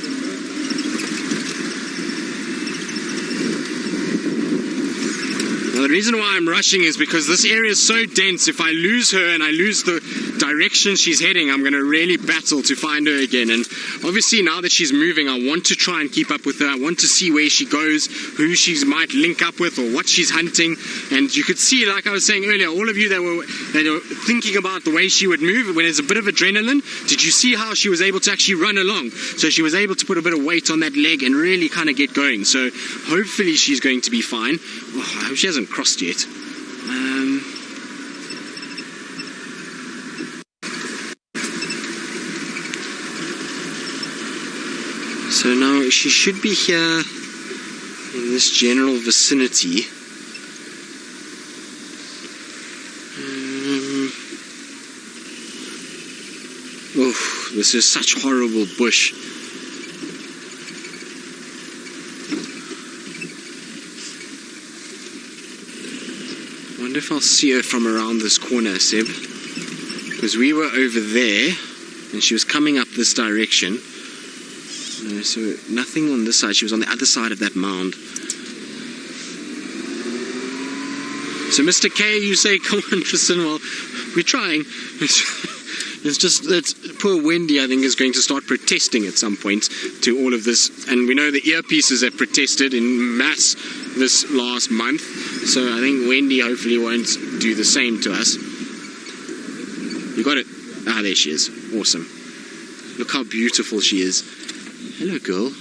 Now, the reason why I'm rushing is because this area is so dense. If I lose her and I lose the direction she's heading, I'm going to really battle to find her again. And obviously now that she's moving, I want to try and keep up with her. I want to see where she goes, who she might link up with, or what she's hunting. And you could see, like I was saying earlier, all of you that were thinking about the way she would move when there's a bit of adrenaline, did you see how she was able to actually run along? So she was able to put a bit of weight on that leg and really kind of get going. So hopefully she's going to be fine. Oh, I hope she hasn't crossed yet. So now she should be here in this general vicinity. Oh, this is such horrible bush. I wonder if I'll see her from around this corner, Seb. Because we were over there and she was coming up this direction. So nothing on this side. She was on the other side of that mound. So Mr. K, you say, come on, Tristan. Well, we're trying. It's just that poor Wendy, I think, is going to start protesting at some point to all of this. And we know the earpieces have protested in mass this last month. So I think Wendy hopefully won't do the same to us. You got it? Ah, there she is. Awesome. Look how beautiful she is. Hello, girl.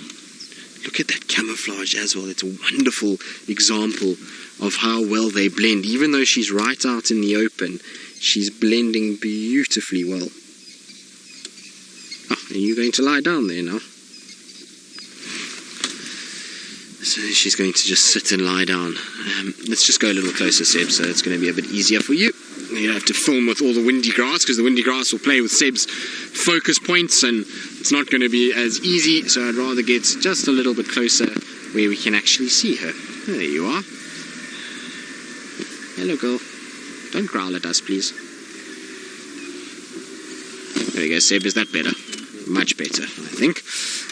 Look at that camouflage as well. It's a wonderful example of how well they blend. Even though she's right out in the open, she's blending beautifully well. Oh, and you're going to lie down there now. So she's going to just sit and lie down. Let's just go a little closer, Seb, so it's going to be a bit easier for you. You don't have to film with all the windy grass, because the windy grass will play with Seb's focus points and it's not going to be as easy, so I'd rather get just a little bit closer where we can actually see her. There you are. Hello, girl. Don't growl at us, please. There we go, Seb. Is that better? Much better, I think.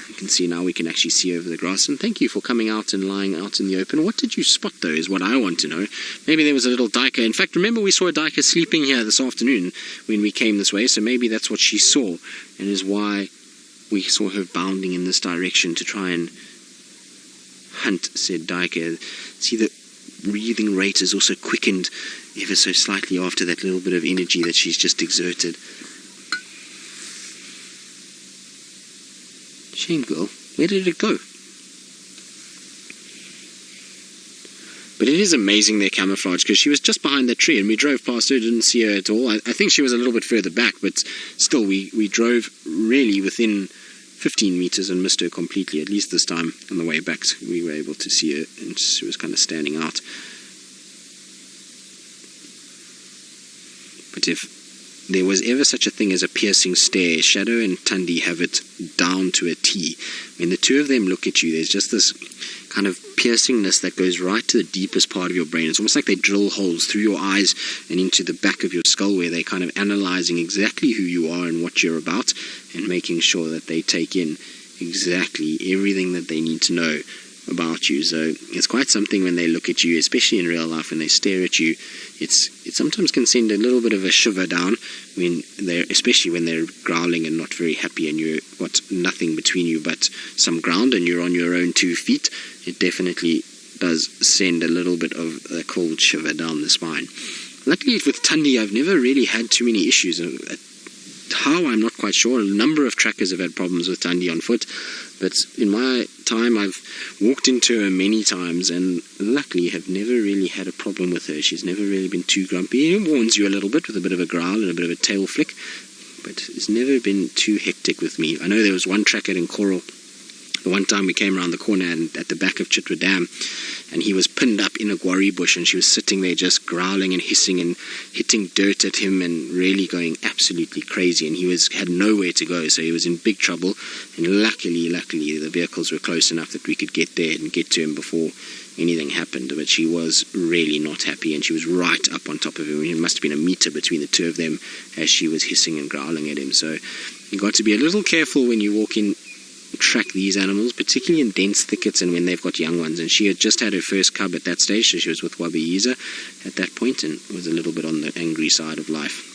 You can see now we can actually see over the grass. And thank you for coming out and lying out in the open. What did you spot, though, is what I want to know. Maybe there was a little duiker. In fact, remember we saw a duiker sleeping here this afternoon when we came this way. So maybe that's what she saw and is why we saw her bounding in this direction to try and hunt said duiker. See, the breathing rate is also quickened ever so slightly after that little bit of energy that she's just exerted. Shame, girl. Where did it go? But it is amazing their camouflage, because she was just behind that tree and we drove past her, didn't see her at all. I think she was a little bit further back, but still we drove really within 15 meters and missed her completely. At least this time on the way back we were able to see her and she was kind of standing out. But if there was ever such a thing as a piercing stare, Shadow and Thandi have it down to a T. When the two of them look at you, there's just this kind of piercingness that goes right to the deepest part of your brain. It's almost like they drill holes through your eyes and into the back of your skull, where they're kind of analyzing exactly who you are and what you're about, and making sure that they take in exactly everything that they need to know about you. So it's quite something when they look at you, especially in real life, when they stare at you. It sometimes can send a little bit of a shiver down especially when they're growling and not very happy, and you've got nothing between you but some ground and you're on your own 2 feet. It definitely does send a little bit of a cold shiver down the spine. Luckily with Thandi, I've never really had too many issues. How, I'm not quite sure. A number of trackers have had problems with Thandi on foot, but in my time I've walked into her many times and luckily have never really had a problem with her. She's never really been too grumpy. It warns you a little bit with a bit of a growl and a bit of a tail flick, but it's never been too hectic with me. I know there was one tracker in Coral The one time we came around the corner and at the back of Chitwa Dam, and he was pinned up in a guarri bush, and she was sitting there just growling and hissing and hitting dirt at him and really going absolutely crazy, and he had nowhere to go, so he was in big trouble. And luckily the vehicles were close enough that we could get there and get to him before anything happened. But she was really not happy, and she was right up on top of him. It must have been a meter between the two of them as she was hissing and growling at him. So you got to be a little careful when you walk in, track these animals, particularly in dense thickets and when they've got young ones. And she had just had her first cub at that stage, so she was with Wabiyiza at that point and was a little bit on the angry side of life.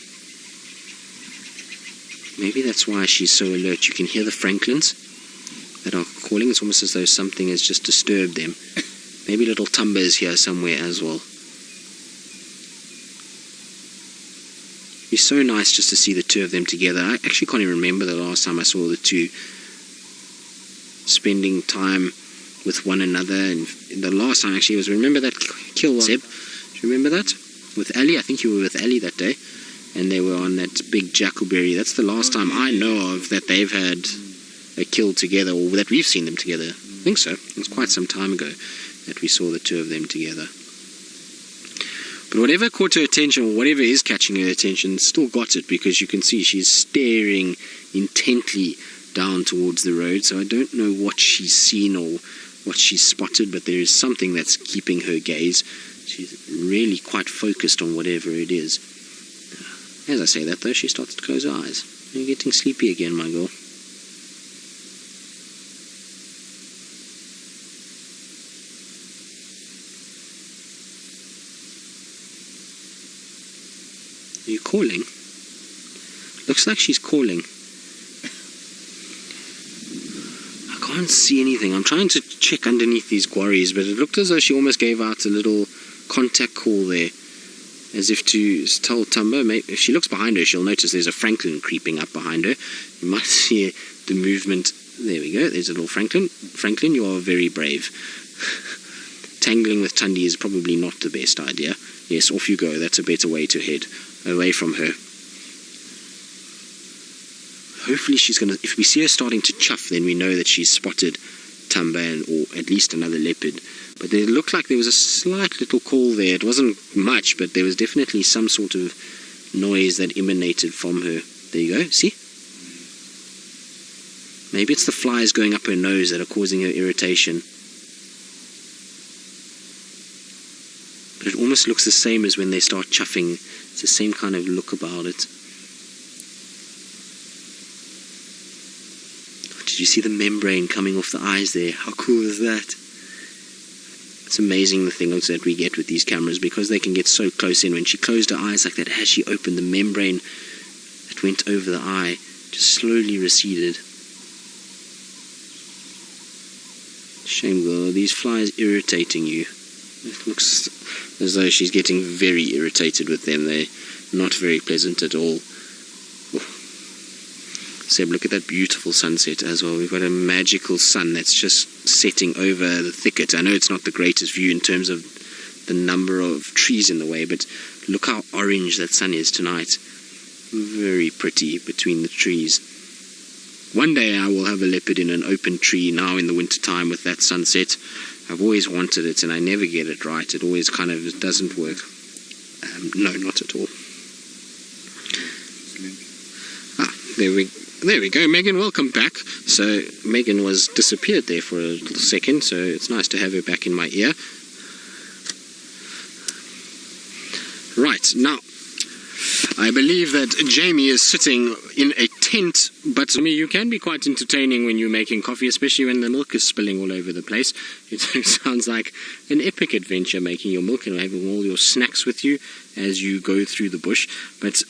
Maybe that's why she's so alert. You can hear the francolins that are calling. It's almost as though something has just disturbed them. Maybe little Tumba is here somewhere as well. It'd be so nice just to see the two of them together. I actually can't even remember the last time I saw the two spending time with one another. And the last time actually was, remember that kill Sept? Do you remember that? With Ali? I think you were with Ali that day. And they were on that big jackleberry. That's the last time I know of that they've had a kill together, or that we've seen them together. I think so. It was quite some time ago that we saw the two of them together. But whatever caught her attention, or whatever is catching her attention, still got it, because you can see she's staring intently down towards the road. So I don't know what she's seen or what she's spotted, but there is something that's keeping her gaze. She's really quite focused on whatever it is. As I say that though, she starts to close her eyes. You're getting sleepy again, my girl. Are you calling? Looks like she's calling. I can't see anything. I'm trying to check underneath these guarris, but it looked as though she almost gave out a little contact call there, as if to tell Tumba. If she looks behind her, she'll notice there's a francolin creeping up behind her. You might see the movement. There we go. There's a little francolin. Francolin, you are very brave. Tangling with Thandi is probably not the best idea. Yes, off you go. That's a better way to head away from her. Hopefully she's going to... If we see her starting to chuff, then we know that she's spotted Tumba or at least another leopard. But it looked like there was a slight little call there. It wasn't much, but there was definitely some sort of noise that emanated from her. There you go, see? Maybe it's the flies going up her nose that are causing her irritation. But it almost looks the same as when they start chuffing. It's the same kind of look about it. Did you see the membrane coming off the eyes there? How cool is that? It's amazing the things that we get with these cameras, because they can get so close in. When she closed her eyes like that, as she opened, the membrane that went over the eye just slowly receded. Shame, girl. Are these flies irritating you? It looks as though she's getting very irritated with them. They're not very pleasant at all. Seb, look at that beautiful sunset as well. We've got a magical sun that's just setting over the thicket. I know it's not the greatest view in terms of the number of trees in the way, but look how orange that sun is tonight. Very pretty between the trees. One day I will have a leopard in an open tree now in the winter time with that sunset. I've always wanted it and I never get it right. It always kind of doesn't work. No, not at all. There we go, Megan, welcome back. So Megan was disappeared there for a little second, so it's nice to have her back in my ear. Right, now, I believe that Jamie is sitting in a tent, but to me you can be quite entertaining when you're making coffee, especially when the milk is spilling all over the place. It sounds like an epic adventure making your milk and having all your snacks with you as you go through the bush. But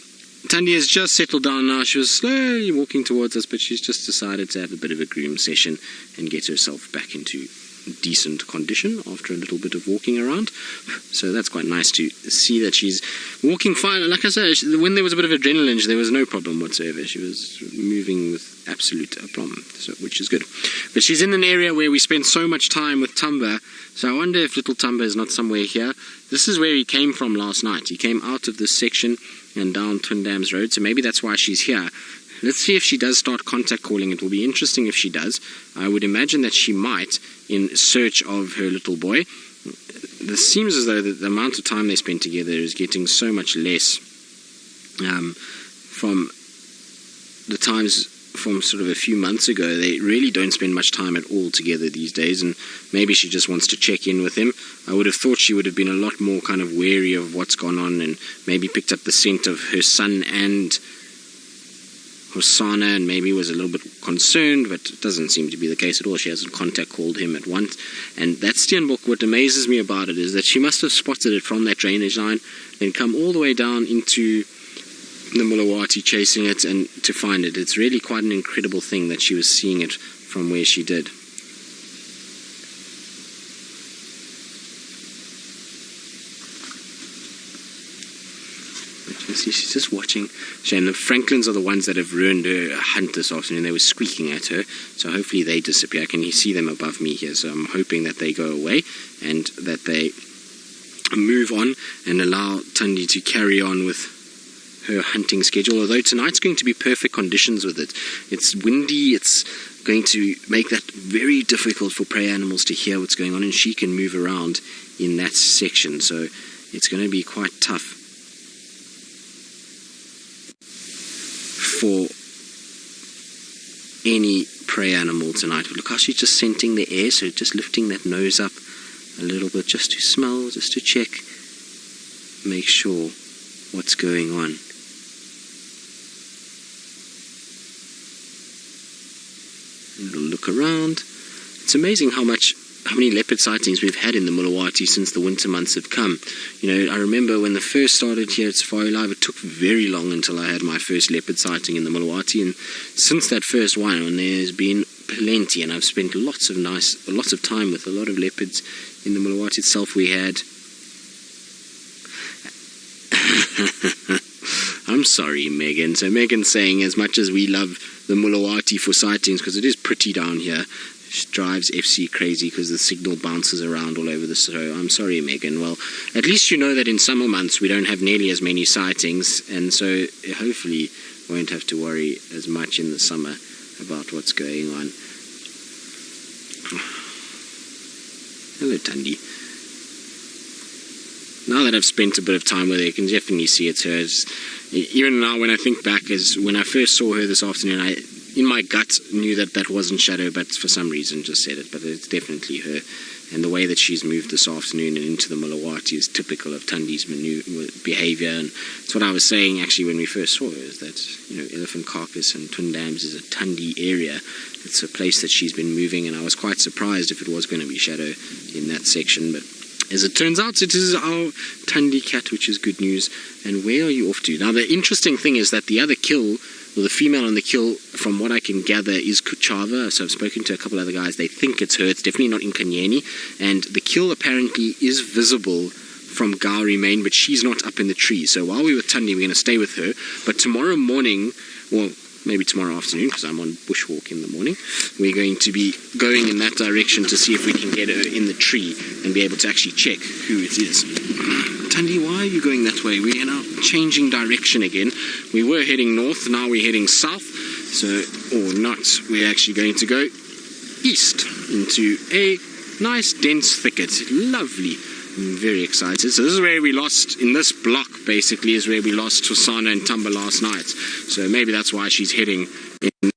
Thandi has just settled down now. She was slowly walking towards us, but she's just decided to have a bit of a groom session and get herself back into decent condition after a little bit of walking around. So that's quite nice to see that she's walking fine. Like I said, when there was a bit of adrenaline, there was no problem whatsoever. She was moving with absolute aplomb, so, which is good. But she's in an area where we spent so much time with Tumba, so I wonder if little Tumba is not somewhere here. This is where he came from last night. He came out of this section and down Twin Dams Road, so maybe that's why she's here. let's see if she does start contact calling. It will be interesting if she does. I would imagine that she might, in search of her little boy. This seems as though the amount of time they spend together is getting so much less from the times from sort of a few months ago. They really don't spend much time at all together these days, and maybe she just wants to check in with him. I would have thought she would have been a lot more kind of wary of what's gone on, and maybe picked up the scent of her son and Hosanna, and maybe was a little bit concerned, but it doesn't seem to be the case at all. She hasn't contact called him at once. And that Steenbok, what amazes me about it is that she must have spotted it from that drainage line, then come all the way down into the Mulawati chasing it, and to find it. It's really quite an incredible thing that she was seeing it from where she did. You see, she's just watching. Shame, the Franklins are the ones that have ruined her hunt this afternoon. They were squeaking at her, so hopefully they disappear. Can you see them above me here? So I'm hoping that they go away and that they move on and allow Thandi to carry on with her hunting schedule, although tonight's going to be perfect conditions with it. It's windy, it's going to make that very difficult for prey animals to hear what's going on, and she can move around in that section, so it's going to be quite tough for any prey animal tonight. Look how she's just scenting the air, so just lifting that nose up a little bit just to smell, just to check, make sure what's going on. A little look around. It's amazing how many leopard sightings we've had in the Mulawati since the winter months have come. You know, I remember when they first started here at Safari Live, it took very long until I had my first leopard sighting in the Mulawati, and since that first one, there's been plenty, and I've spent lots of time with a lot of leopards in the Mulawati itself. We had I'm sorry, Megan. So Megan's saying, as much as we love the Mulawati for sightings, because it is pretty down here, she drives FC crazy because the signal bounces around all over the show. I'm sorry, Megan. Well, at least you know that in summer months we don't have nearly as many sightings, and so hopefully won't have to worry as much in the summer about what's going on. Hello, Thandi. Now that I've spent a bit of time with her, I can definitely see it's her. Even now, when I think back, as when I first saw her this afternoon, I, in my gut, knew that that wasn't Shadow, but for some reason just said it. But it's definitely her. And the way that she's moved this afternoon and into the Mulawati is typical of Thandi's behavior. And it's what I was saying actually when we first saw her, is that, you know, Elephant Carcass and Twin Dams is a Thandi area. It's a place that she's been moving, and I was quite surprised if it was going to be Shadow in that section. But as it turns out, it is our Thandi cat, which is good news. And where are you off to? Now, the interesting thing is that the other kill, well, the female on the kill, from what I can gather, is Kuchava. So I've spoken to a couple other guys. They think it's her. It's definitely not in Kanyeni. And the kill apparently is visible from Gowrie Main, but she's not up in the tree. So while we're with Thandi, we're going to stay with her. But tomorrow morning, well, maybe tomorrow afternoon, because I'm on bushwalk in the morning, we're going to be going in that direction to see if we can get her in the tree and be able to actually check who it is. Thandi, why are you going that way? We are now changing direction again. We were heading north, now we're heading south. So, or not, we're actually going to go east into a nice dense thicket. Lovely. I'm very excited. So this is where we lost, in this block basically, is where we lost Hosanna and Tamba last night. So maybe that's why she's heading in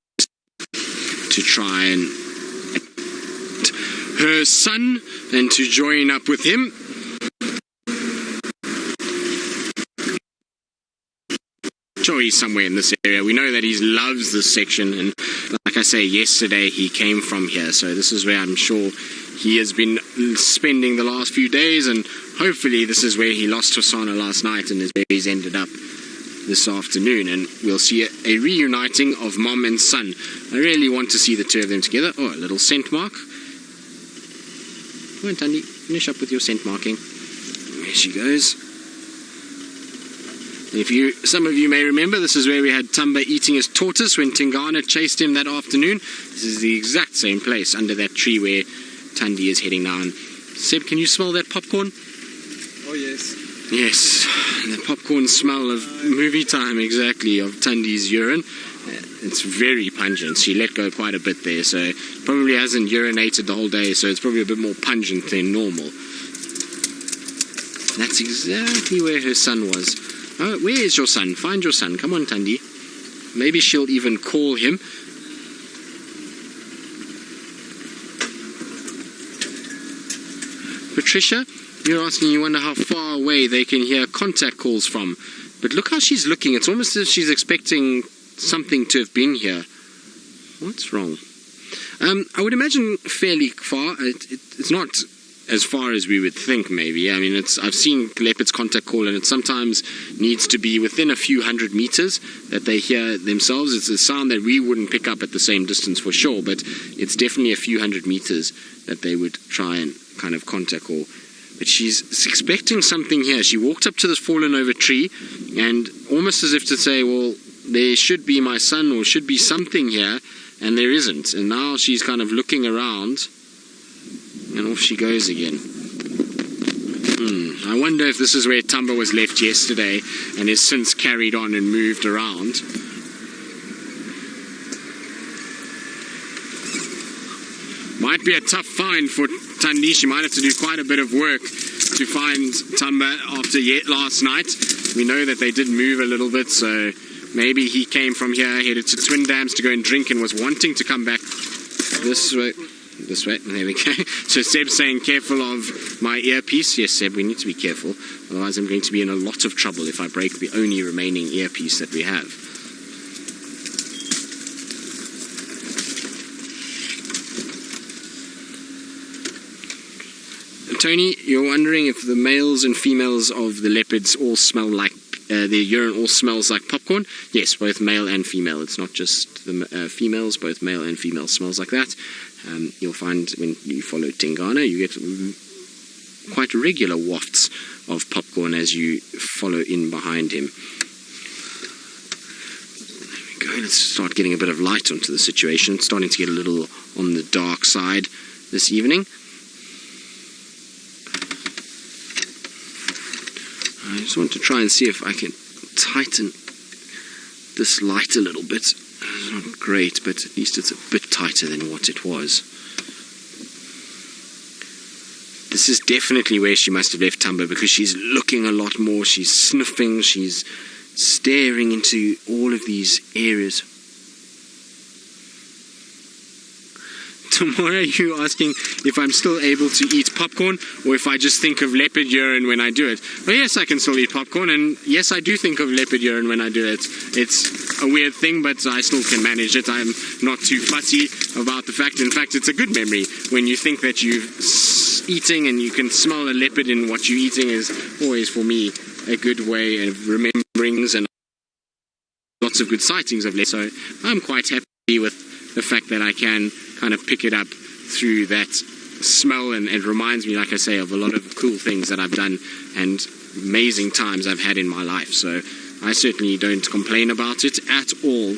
to try and her son and to join up with him. Sure, he's somewhere in this area. We know that he loves this section, and like I say, yesterday he came from here, so this is where I'm sure he has been spending the last few days, and hopefully this is where he lost Hosanna last night and is where he's ended up this afternoon, and we'll see a reuniting of mom and son. I really want to see the two of them together. Oh, a little scent mark. Come on, Thandi, finish up with your scent marking. There she goes. Some of you may remember, this is where we had Tamba eating his tortoise when Tingana chased him that afternoon. This is the exact same place, under that tree where Thandi is heading now. Seb, can you smell that popcorn? Oh, yes. Yes, the popcorn smell of movie time, exactly, of Thandi's urine. It's very pungent. She let go quite a bit there, so probably hasn't urinated the whole day, so it's probably a bit more pungent than normal. That's exactly where her son was. Oh, where is your son? Find your son. Come on, Thandi. Maybe she'll even call him. Patricia, you're asking, you wonder how far away they can hear contact calls from. But look how she's looking. It's almost as if she's expecting something to have been here. What's wrong? I would imagine fairly far. It's not as far as we would think, maybe. I mean, I've seen leopards contact call, and it sometimes needs to be within a few hundred meters that they hear themselves. It's a sound that we wouldn't pick up at the same distance for sure, but it's definitely a few hundred meters that they would try and kind of contact call. But she's expecting something here. She walked up to this fallen over tree, and almost as if to say, well, there should be my son, or should be something here, and there isn't. And now she's kind of looking around, and off she goes again. I wonder if this is where Tumba was left yesterday and has since carried on and moved around. Might be a tough find for Thandi. She might have to do quite a bit of work to find Tumba after last night. We know that they did move a little bit, so maybe he came from here, headed to Twin Dams to go and drink, and was wanting to come back this way. This way, there we go. So Seb's saying, careful of my earpiece. Yes, Seb, we need to be careful. Otherwise I'm going to be in a lot of trouble if I break the only remaining earpiece that we have. Tony, you're wondering if the males and females of the leopards all smell like, their urine all smells like popcorn? Yes, both male and female. It's not just the females, both male and female smells like that. You'll find when you follow Tingana, you get quite regular wafts of popcorn as you follow in behind him. There we go. Let's start getting a bit of light onto the situation. It's starting to get a little on the dark side this evening. I just want to try and see if I can tighten this light a little bit. It's not great, but at least it's a bit tighter than what it was. This is definitely where she must have left Tumba, because she's looking a lot more, she's sniffing, she's staring into all of these areas. Tomorrow you asking if I'm still able to eat popcorn, or if I just think of leopard urine when I do it. Well, yes, I can still eat popcorn, and yes, I do think of leopard urine when I do it. It's a weird thing, but I still can manage it. I'm not too fussy about the fact. In fact, it's a good memory when you think that you're eating and you can smell a leopard in what you're eating. Is always, for me, a good way of remembering, and lots of good sightings of leopard. So I'm quite happy with the fact that I can kind of pick it up through that smell, and it reminds me, like I say, of a lot of cool things that I've done and amazing times I've had in my life. So I certainly don't complain about it at all,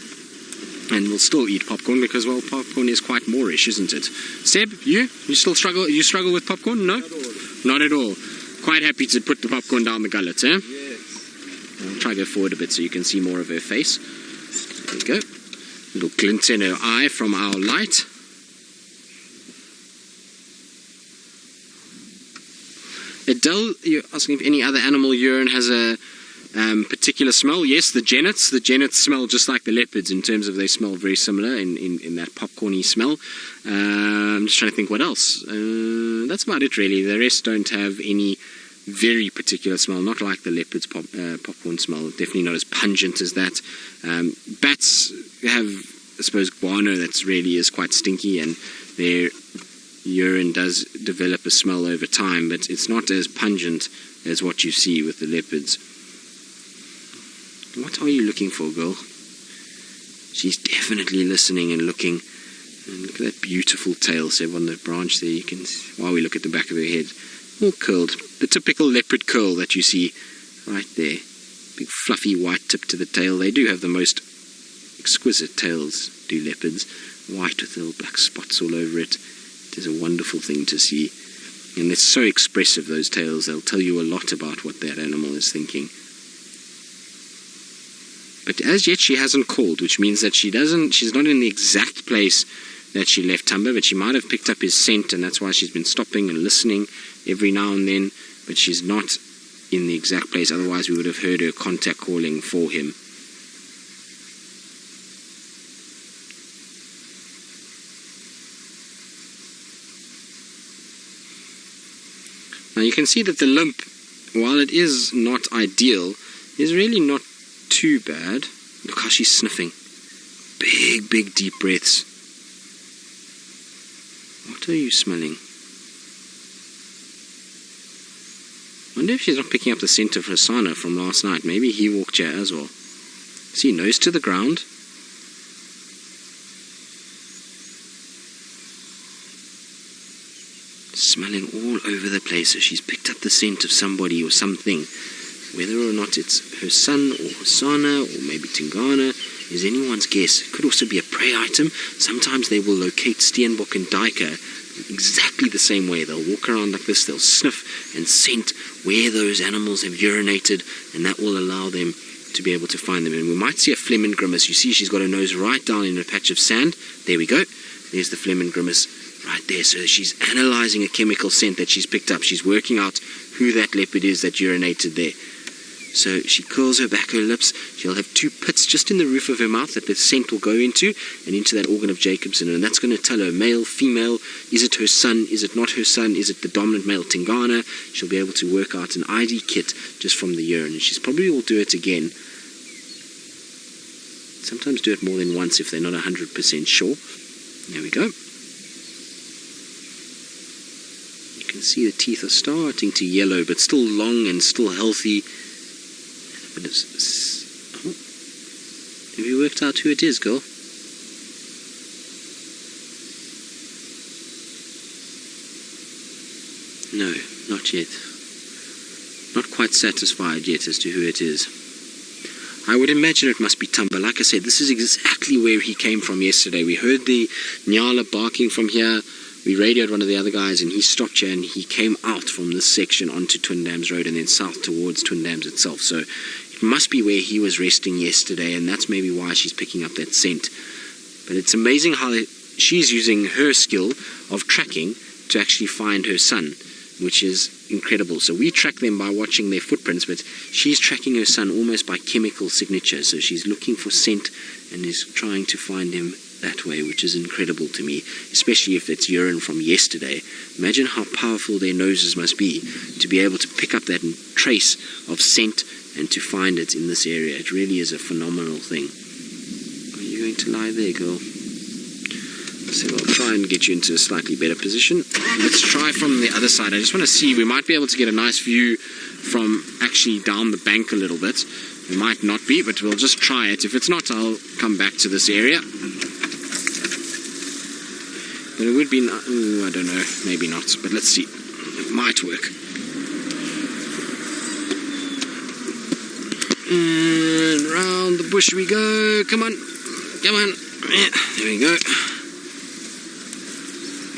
and we'll still eat popcorn because, well, popcorn is quite Moorish, isn't it? Seb, you still struggle? You struggle with popcorn? No, not at all. Quite happy to put the popcorn down the gullet, eh? Yes. I'll try to go forward a bit so you can see more of her face. There we go. Little glint in her eye from our light. Adele, you're asking if any other animal urine has a particular smell. Yes, the genets. The genets smell just like the leopards in terms of they smell very similar in that popcorny smell. I'm just trying to think what else. That's about it really. The rest don't have any very particular smell, not like the leopard's popcorn smell. Definitely not as pungent as that. Bats have, I suppose, guano that really is quite stinky, and their urine does develop a smell over time, but it's not as pungent as what you see with the leopards. What are you looking for, girl? She's definitely listening and looking. And look at that beautiful tail, Seb, on the branch there. You can, while we look at the back of her head, all curled. The typical leopard curl that you see right there. Big fluffy white tip to the tail. They do have the most exquisite tails, do leopards. White with little black spots all over it. It is a wonderful thing to see. And they're so expressive, those tails. They'll tell you a lot about what that animal is thinking. But as yet she hasn't called, which means that she's not in the exact place that she left Tumba, but she might have picked up his scent, and that's why she's been stopping and listening every now and then, but she's not in the exact place, otherwise we would have heard her contact calling for him. Now you can see that the limp, while it is not ideal, is really not too bad. Look how she's sniffing. Big, big, deep breaths. What are you smelling? Wonder if she's not picking up the scent of Hosanna from last night. Maybe he walked here as well. See, nose to the ground. Smelling all over the place, so she's picked up the scent of somebody or something. Whether or not it's her son or Hosanna or maybe Tingana is anyone's guess. It could also be a prey item. Sometimes they will locate Steenbok and Duiker exactly the same way. They'll walk around like this, they'll sniff and scent where those animals have urinated, and that will allow them to be able to find them. And we might see a phlegm and grimace. You see she's got her nose right down in a patch of sand. There we go. There's the phlegm and grimace right there. So she's analysing a chemical scent that she's picked up. She's working out who that leopard is that urinated there. So she curls her back, her lips. She'll have two pits just in the roof of her mouth that the scent will go into, and into that organ of Jacobson. And that's going to tell her male, female, is it her son, is it not her son, is it the dominant male Tingana. She'll be able to work out an ID kit just from the urine. And she's probably will do it again. Sometimes do it more than once if they're not 100% sure. There we go. You can see the teeth are starting to yellow, but still long and still healthy. But have you worked out who it is, girl? No, not yet. Not quite satisfied yet as to who it is. I would imagine it must be Tumba. Like I said, this is exactly where he came from yesterday. We heard the Nyala barking from here. We radioed one of the other guys and he stopped here and he came out from this section onto Twin Dams Road and then south towards Twin Dams itself. So it must be where he was resting yesterday, and that's maybe why she's picking up that scent. But it's amazing how she's using her skill of tracking to actually find her son, which is incredible. So we track them by watching their footprints, but she's tracking her son almost by chemical signature. So she's looking for scent and is trying to find him that way, which is incredible to me, especially if it's urine from yesterday. Imagine how powerful their noses must be to be able to pick up that trace of scent and to find it in this area. It really is a phenomenal thing. Are you going to lie there, girl? So we'll try and get you into a slightly better position. Let's try from the other side. I just want to see, we might be able to get a nice view from actually down the bank a little bit. It might not be, but we'll just try it. If it's not, I'll come back to this area. But it would be, I don't know, maybe not, but let's see. It might work. And round the bush we go. Come on. Come on. Yeah, there we go. A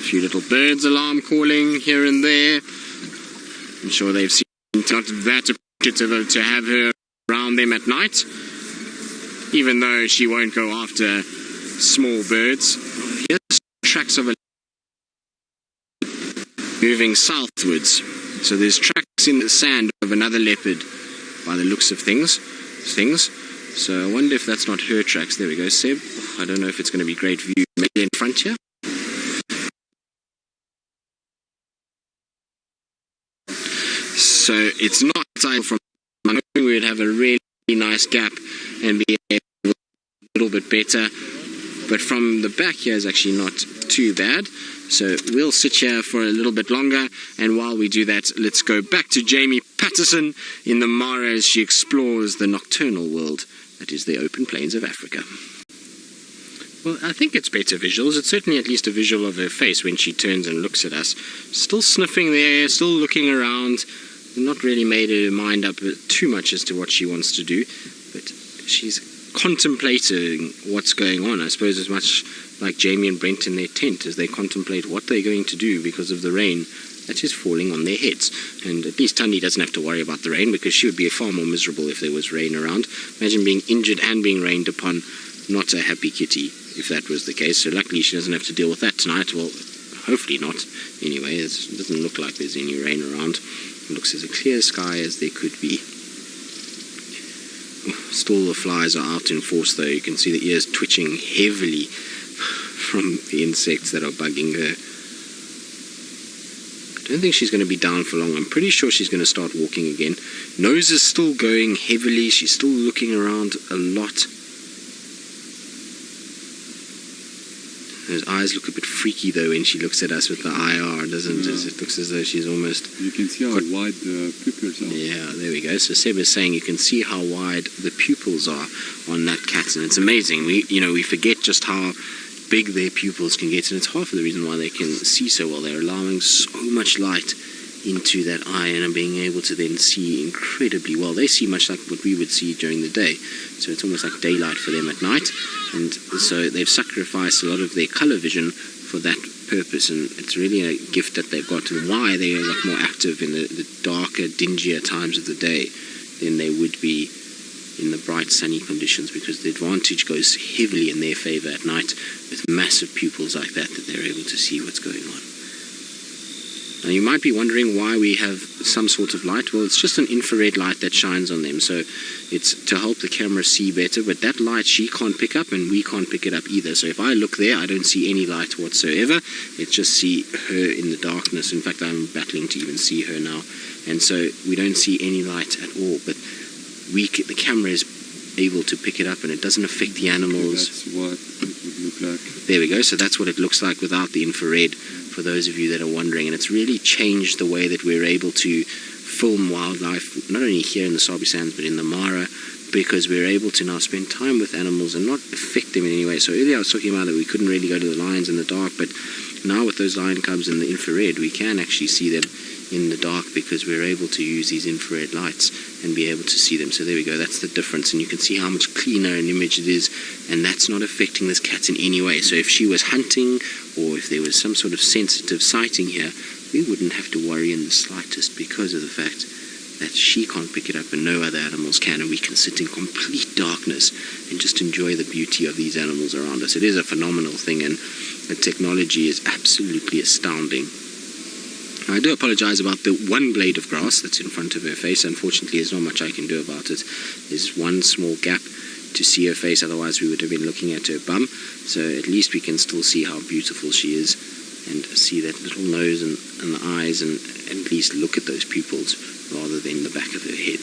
few little birds alarm calling here and there. I'm sure they've seen not that appreciative to have her around them at night, even though she won't go after small birds. Here's tracks of a moving southwards. So there's tracks in the sand of another leopard by the looks of things. So I wonder if that's not her tracks. There we go, Seb. I don't know if it's going to be great view maybe in front here. So it's not from, I'm hoping we would have a really nice gap and be able to a little bit better. But from the back here is actually not too bad. So we'll sit here for a little bit longer, and while we do that, let's go back to Jamie Patterson in the Mara as she explores the nocturnal world that is the open plains of Africa. Well, I think it's better visuals. It's certainly at least a visual of her face when she turns and looks at us. Still sniffing there, still looking around. Not really made her mind up too much as to what she wants to do, but she's contemplating what's going on. I suppose as much like Jamie and Brent in their tent as they contemplate what they're going to do because of the rain that is falling on their heads. And at least Thandi doesn't have to worry about the rain, because she would be far more miserable if there was rain around. Imagine being injured and being rained upon. Not a happy kitty if that was the case. So luckily she doesn't have to deal with that tonight. Well, hopefully not. Anyway, it doesn't look like there's any rain around. It looks as a clear sky as there could be. Still the flies are out in force though. You can see the ears twitching heavily from the insects that are bugging her. I don't think she's going to be down for long. I'm pretty sure she's going to start walking again. Nose is still going heavily. She's still looking around a lot. Those eyes look a bit freaky though when she looks at us with the IR, doesn't it? It looks as though she's almost... You can see how wide the pupils are. Yeah, there we go. So Seb is saying you can see how wide the pupils are on that cat, and it's amazing. We forget just how big their pupils can get, and it's half of the reason why they can see so well. They're allowing so much light into that eye and are being able to then see incredibly well. They see much like what we would see during the day, so it's almost like daylight for them at night, and so they've sacrificed a lot of their color vision for that purpose, and it's really a gift that they've got, and why they're a lot more active in the darker, dingier times of the day than they would be in the bright sunny conditions, because the advantage goes heavily in their favor at night with massive pupils like that they're able to see what's going on. Now you might be wondering why we have some sort of light. Well, it's just an infrared light that shines on them, so it's to help the camera see better, but that light she can't pick up and we can't pick it up either. So if I look there, I don't see any light whatsoever. It's just see her in the darkness. In fact, I'm battling to even see her now, and so we don't see any light at all, but the camera is able to pick it up and it doesn't affect the animals. That's what it would look like. There we go. So that's what it looks like without the infrared, for those of you that are wondering. And it's really changed the way that we're able to film wildlife, not only here in the Sabi Sands but in the Mara, because we're able to now spend time with animals and not affect them in any way. So earlier I was talking about that we couldn't really go to the lions in the dark, but now with those lion cubs in the infrared, we can actually see them in the dark because we're able to use these infrared lights and be able to see them. So there we go, that's the difference, and you can see how much cleaner an image it is, and that's not affecting this cat in any way. So if she was hunting, or if there was some sort of sensitive sighting here, we wouldn't have to worry in the slightest, because of the fact that she can't pick it up and no other animals can, and we can sit in complete darkness and just enjoy the beauty of these animals around us. It is a phenomenal thing, and the technology is absolutely astounding. I do apologize about the one blade of grass that's in front of her face. Unfortunately, there's not much I can do about it. There's one small gap to see her face, otherwise we would have been looking at her bum. So at least we can still see how beautiful she is and see that little nose and the eyes, and at least look at those pupils rather than the back of her head.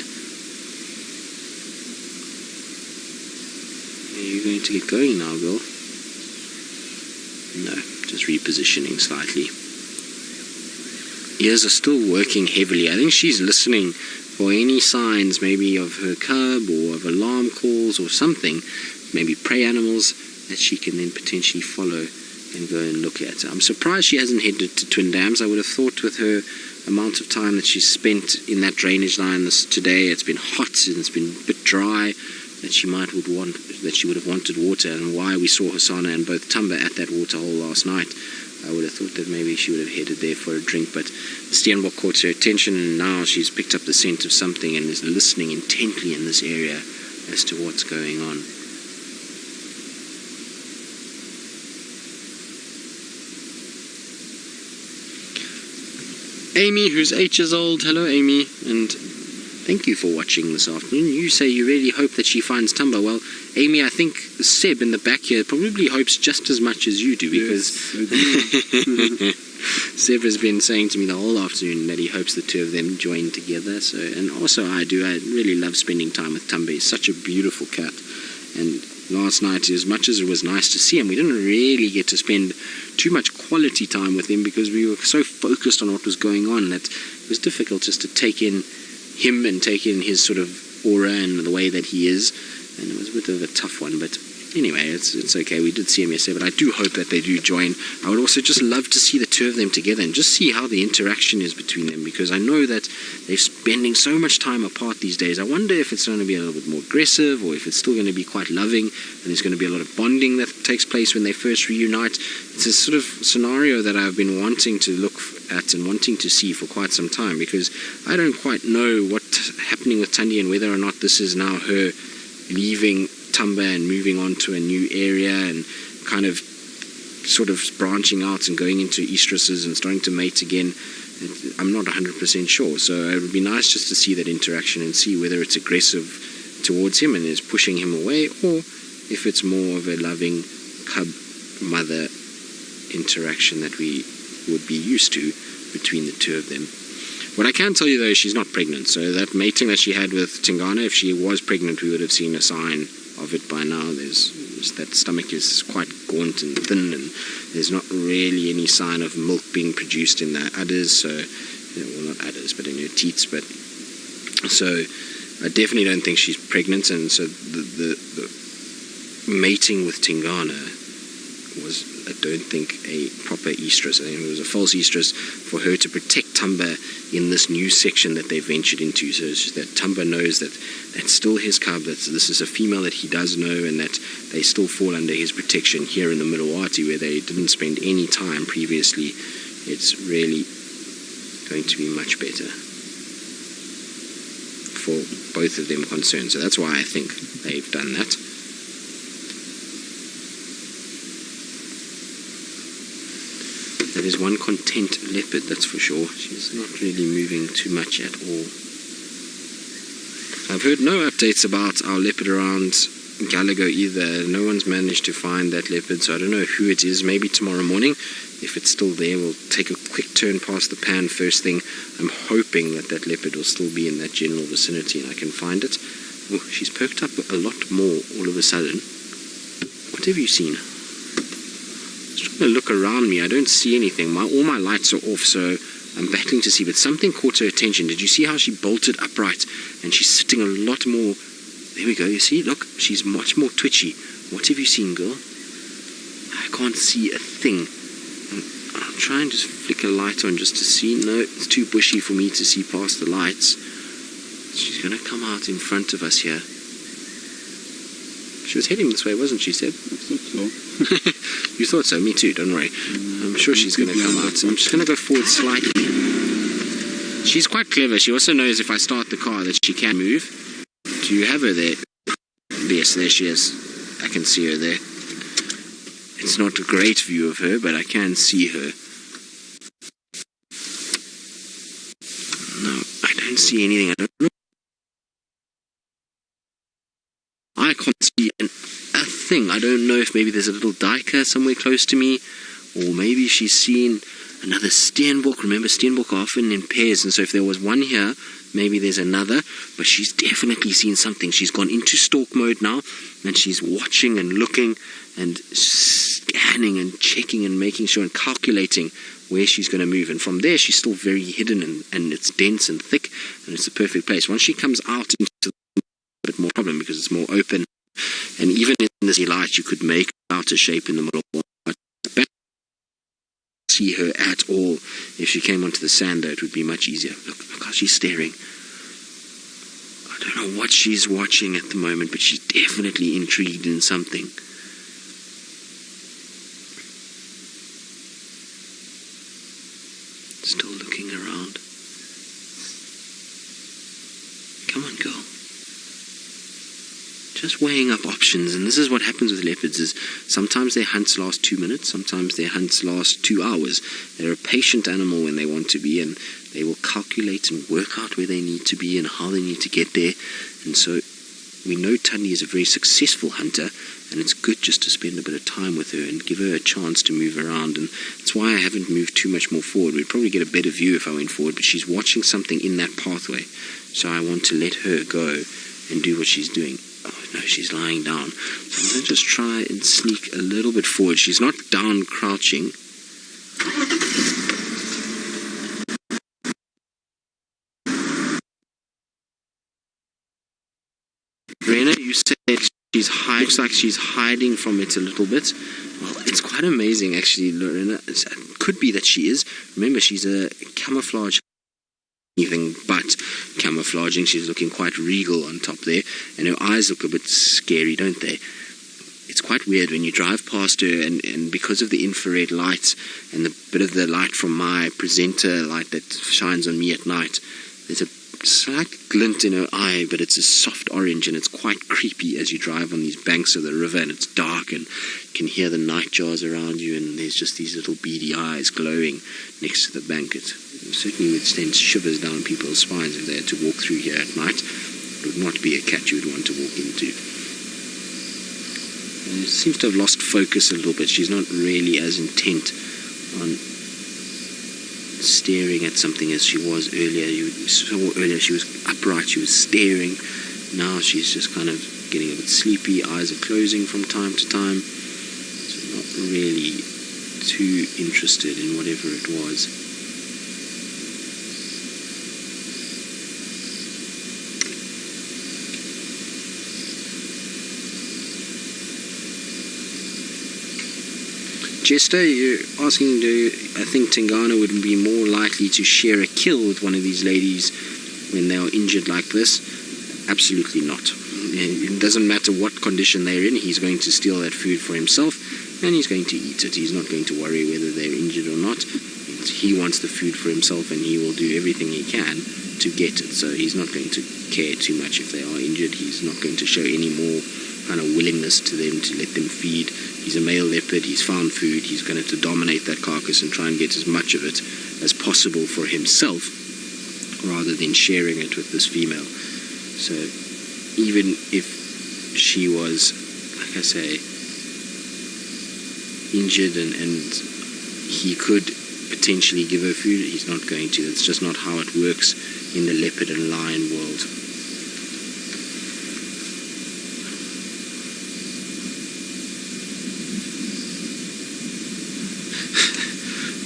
Are you going to get going now, girl? No, just repositioning slightly. Ears are still working heavily. I think she's listening for any signs, maybe of her cub or of alarm calls or something, maybe prey animals that she can then potentially follow and go and look at. I'm surprised she hasn't headed to Twin Dams. I would have thought with her amount of time that she's spent in that drainage line today, it's been hot and it's been a bit dry, that she would have wanted water, and why we saw Hasana and both Tumba at that water hole last night. I would have thought that maybe she would have headed there for a drink, but the Steenbok caught her attention, and now she's picked up the scent of something and is listening intently in this area as to what's going on. Amy, who's 8 years old, hello Amy, and thank you for watching this afternoon. You say you really hope that she finds Tumba. Well, Amy, I think Seb in the back here probably hopes just as much as you do, because Yes, Seb has been saying to me the whole afternoon that he hopes the two of them join together. So, and also I do. I really love spending time with Tumba. He's such a beautiful cat. And last night, as much as it was nice to see him, we didn't really get to spend too much quality time with him because we were so focused on what was going on that it was difficult just to take in him and take in his sort of aura and the way that he is. And it was a bit of a tough one, but anyway, it's okay. We did see him yesterday, but I do hope that they do join. I would also just love to see the two of them together and just see how the interaction is between them, because I know that they're spending so much time apart these days. I wonder if it's going to be a little bit more aggressive, or if it's still going to be quite loving, and there's going to be a lot of bonding that takes place when they first reunite. It's a sort of scenario that I've been wanting to look at and wanting to see for quite some time, because I don't quite know what's happening with Thandi and whether or not this is now her leaving Tumba and moving on to a new area and kind of sort of branching out and going into estrus's and starting to mate again. I'm not 100% sure, so it would be nice just to see that interaction and see whether it's aggressive towards him and is pushing him away, or if it's more of a loving cub-mother interaction that we would be used to between the two of them. What I can tell you though is she's not pregnant, so that mating that she had with Tingana, if she was pregnant, we would have seen a sign of it by now. That stomach is quite gaunt and thin, and there's not really any sign of milk being produced in the udders, so, well, not udders, but in her teats, but so I definitely don't think she's pregnant. And so the mating with Tingana was, I don't think, a proper estrus. I think it was a false estrus for her to protect Tumba in this new section that they ventured into. So it's just that Tumba knows that that's still his cub, that this is a female that he does know, and that they still fall under his protection here in the Milwaukee, where they didn't spend any time previously. It's really going to be much better for both of them concerned. So that's why I think they've done that. That is one content leopard, that's for sure. She's not really moving too much at all. I've heard no updates about our leopard around Gallagher either. No one's managed to find that leopard, so I don't know who it is. Maybe tomorrow morning, if it's still there, we'll take a quick turn past the pan first thing. I'm hoping that that leopard will still be in that general vicinity and I can find it. Oh, she's perked up a lot more all of a sudden. What have you seen? I'm just trying to look around me. I don't see anything. All my lights are off, so I'm battling to see, but something caught her attention. Did you see how she bolted upright and she's sitting a lot more? There we go, you see, look, she's much more twitchy. What have you seen, girl? I can't see a thing. I'm trying to flick a light on just to see. No, it's too bushy for me to see past the lights. She's going to come out in front of us here. She was heading this way, wasn't she, Seb? I thought so. You thought so? Me too, don't worry. I'm sure she's going to come out. I'm just going to go forward slightly. She's quite clever. She also knows if I start the car that she can move. Do you have her there? Yes, there she is. I can see her there. It's not a great view of her, but I can see her. No, I don't see anything. I don't know. I can't see a thing. I don't know if maybe there's a little duiker somewhere close to me, or maybe she's seen another steenbok. Remember, steenbok are often in pairs, and so if there was one here, maybe there's another, but she's definitely seen something. She's gone into stalk mode now, and she's watching and looking and scanning and checking and making sure and calculating where she's going to move. And from there, she's still very hidden, and it's dense and thick, and it's the perfect place. Once she comes out into the a bit more problem, because it's more open, and even in this light, you could make out a shape in the middle. See her at all. If she came onto the sand, though, it would be much easier. Look how she's staring. I don't know what she's watching at the moment, but she's definitely intrigued in something. Still looking around. Come on, girl. Just weighing up options, and this is what happens with leopards, is sometimes their hunts last 2 minutes, sometimes their hunts last 2 hours. They're a patient animal when they want to be, and they will calculate and work out where they need to be and how they need to get there. And so we know Thandi is a very successful hunter, and it's good just to spend a bit of time with her and give her a chance to move around. And that's why I haven't moved too much more forward. We'd probably get a better view if I went forward, but she's watching something in that pathway, so I want to let her go and do what she's doing. Oh no, she's lying down. So I'm going to just try and sneak a little bit forward. She's not down crouching. Rena, you said Looks like she's hiding from it a little bit. Well, it's quite amazing, actually, Lorena. It could be that she is. Remember, she's a camouflage, anything but camouflaging. She's looking quite regal on top there, and her eyes look a bit scary, don't they? It's quite weird when you drive past her, and because of the infrared light and the bit of the light from my presenter light that shines on me at night, there's a slight glint in her eye, but it's a soft orange, and it's quite creepy as you drive on these banks of the river, and it's dark, and you can hear the nightjars around you, and there's just these little beady eyes glowing next to the bank. It certainly would send shivers down people's spines if they had to walk through here at night. It would not be a cat you would want to walk into. And it seems to have lost focus a little bit. She's not really as intent on staring at something as she was earlier. You saw earlier she was upright, she was staring. Now she's just kind of getting a bit sleepy, eyes are closing from time to time. So not really too interested in whatever it was. Jester, you're asking, I think Tingana would be more likely to share a kill with one of these ladies when they are injured like this? Absolutely not. It doesn't matter what condition they're in, he's going to steal that food for himself, and he's going to eat it. He's not going to worry whether they're injured or not. He wants the food for himself, and he will do everything he can to get it. So he's not going to care too much if they are injured. He's not going to show any more kind of willingness to them to let them feed. He's a male leopard, he's found food, he's going to dominate that carcass and try and get as much of it as possible for himself rather than sharing it with this female. So even if she was, like I say, injured and he could potentially give her food, he's not going to. That's just not how it works in the leopard and lion world.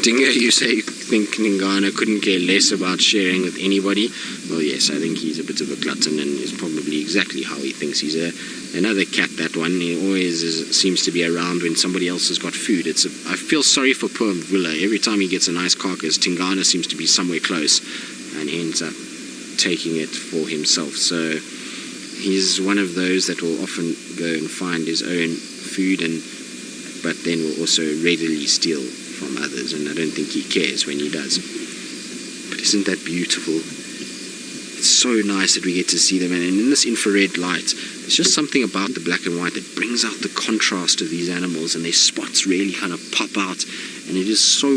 Dingo, you say you think Tingana couldn't care less about sharing with anybody? Well, yes, I think he's a bit of a glutton, and is probably exactly how he thinks. He's another cat, that one. He always seems to be around when somebody else has got food. I feel sorry for poor Villa. Every time he gets a nice carcass, Tingana seems to be somewhere close, and he ends up taking it for himself. So he's one of those that will often go and find his own food, but then will also readily steal from others, and I don't think he cares when he does. But isn't that beautiful? It's so nice that we get to see them, and in this infrared light, there's just something about the black and white that brings out the contrast of these animals, and their spots really kind of pop out, and it is so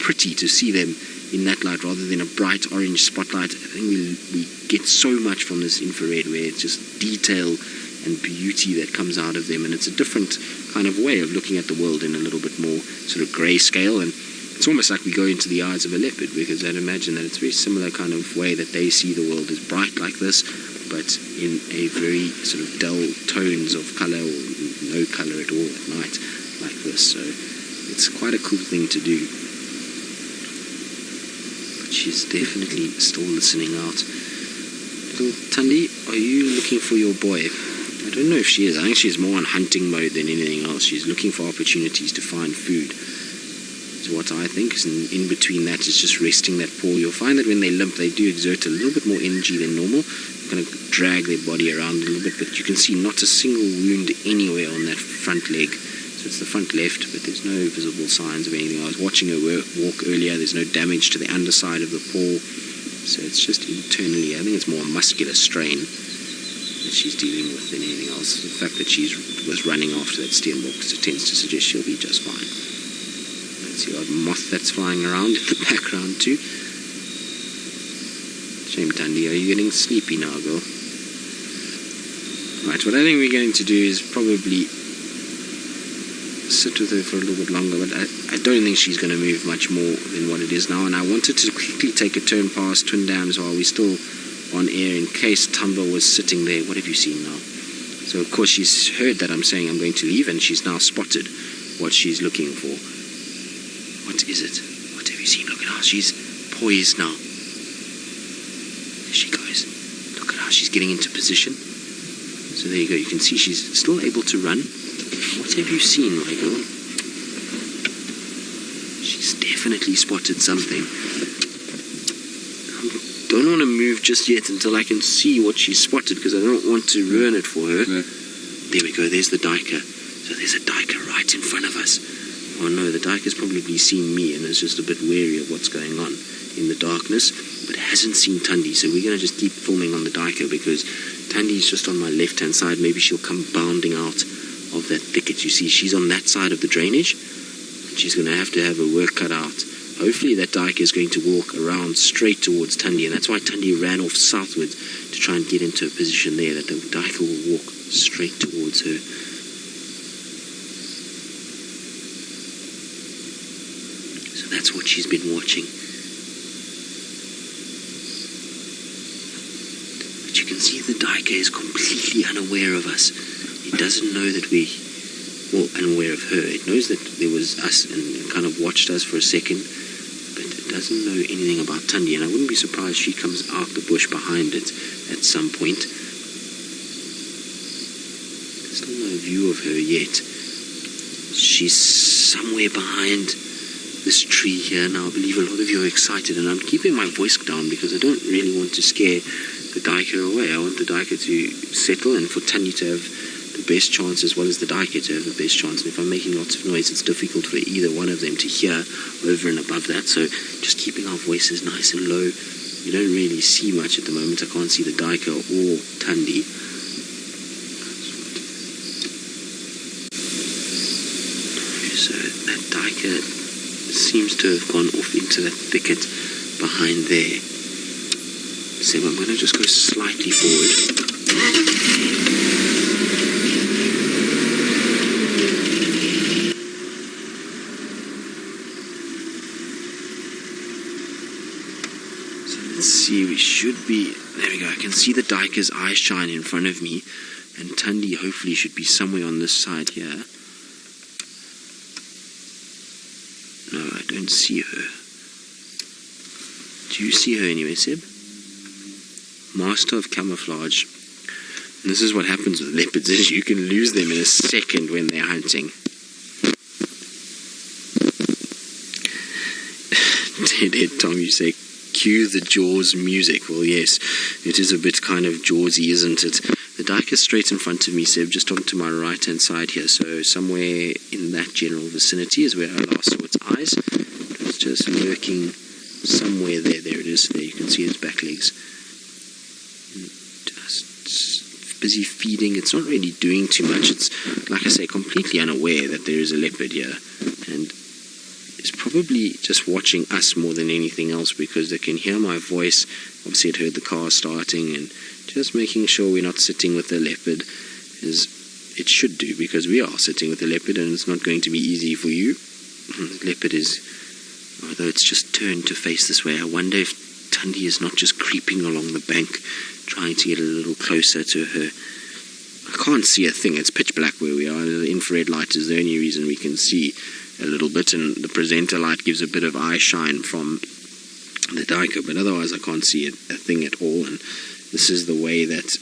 pretty to see them in that light rather than a bright orange spotlight. I think we get so much from this infrared, where it's just detail and beauty that comes out of them, and it's a different kind of way of looking at the world in a little bit more sort of grayscale, and it's almost like we go into the eyes of a leopard, because I'd imagine that it's a very similar kind of way that they see the world, as bright like this, but in a very sort of dull tones of colour, or no colour at all at night like this. So it's quite a cool thing to do. But she's definitely still listening out. Little Thandi, are you looking for your boy? I don't know if she is. I think she's more on hunting mode than anything else. She's looking for opportunities to find food. Is what I think. And in between that is just resting that paw. You'll find that when they limp, they do exert a little bit more energy than normal. They're going to drag their body around a little bit, but you can see not a single wound anywhere on that front leg. So it's the front left, but there's no visible signs of anything. I was watching her walk earlier. There's no damage to the underside of the paw. So it's just internally, I think it's more a muscular strain that she's dealing with than anything else. The fact that she was running after that steenbok tends to suggest she'll be just fine. Let's see, odd moth that's flying around in the background too. Shame, Thandi, are you getting sleepy now, girl? Right, what I think we're going to do is probably sit with her for a little bit longer, but I don't think she's going to move much more than what it is now, and I wanted to quickly take a turn past Twin Dams while we're still on air in case Tumba was sitting there. What have you seen now? So of course she's heard that I'm saying I'm going to leave, and she's now spotted what she's looking for. What is it? What have you seen? Look at how she's poised now. There she goes. Look at how she's getting into position. So there you go, you can see she's still able to run. What have you seen, my girl? She's definitely spotted something. I don't want to move just yet until I can see what she's spotted, because I don't want to ruin it for her. Yeah. There we go, there's the duiker. So there's a duiker right in front of us. Oh no, the duiker's probably seen me and is just a bit wary of what's going on in the darkness, but hasn't seen Thandi. So we're going to just keep filming on the duiker, because Thandi's just on my left-hand side. Maybe she'll come bounding out of that thicket. You see, she's on that side of the drainage, and she's going to have her work cut out. Hopefully that duiker is going to walk around straight towards Thandi, and that's why Thandi ran off southwards to try and get into a position there, that the duiker will walk straight towards her. So that's what she's been watching. But you can see the duiker is completely unaware of us. It doesn't know that unaware of her. It knows that there was us and kind of watched us for a second, but it doesn't know anything about Thandi, and I wouldn't be surprised she comes out the bush behind it at some point. There's still no view of her yet. She's somewhere behind this tree here now. I believe a lot of you are excited, and I'm keeping my voice down because I don't really want to scare the duiker away. I want the duiker to settle and for Thandi to have the best chance, as well as the duiker to have the best chance. And if I'm making lots of noise, it's difficult for either one of them to hear over and above that. So just keeping our voices nice and low. You don't really see much at the moment. I can't see the duiker or Thandi. So that duiker seems to have gone off into that thicket behind there. So I'm going to just go slightly forward. See, we should be, there we go, I can see the duiker's eye shine in front of me, and Thandi hopefully should be somewhere on this side here. No, I don't see her. Do you see her anyway, Seb? Master of camouflage. And this is what happens with leopards, is you can lose them in a second when they're hunting. Deadhead Tom, you say, cue the Jaws music. Well, yes, it is a bit kind of Jawsy, isn't it? The duiker is straight in front of me, Seb, just onto my right-hand side here. So somewhere in that general vicinity is where I last saw its eyes. It's just lurking somewhere there. There it is. There you can see its back legs. Just busy feeding. It's not really doing too much. It's, like I say, completely unaware that there is a leopard here. And is probably just watching us more than anything else, because they can hear my voice. Obviously it heard the car starting, and just making sure we're not sitting with the leopard, as it should do, because we are sitting with the leopard and it's not going to be easy for you. The leopard is, although it's just turned to face this way, I wonder if Thandi is not just creeping along the bank, trying to get a little closer to her. I can't see a thing. It's pitch black where we are. The infrared light is the only reason we can see a little bit, and the presenter light gives a bit of eye shine from the duiker, but otherwise I can't see a thing at all. And this is the way that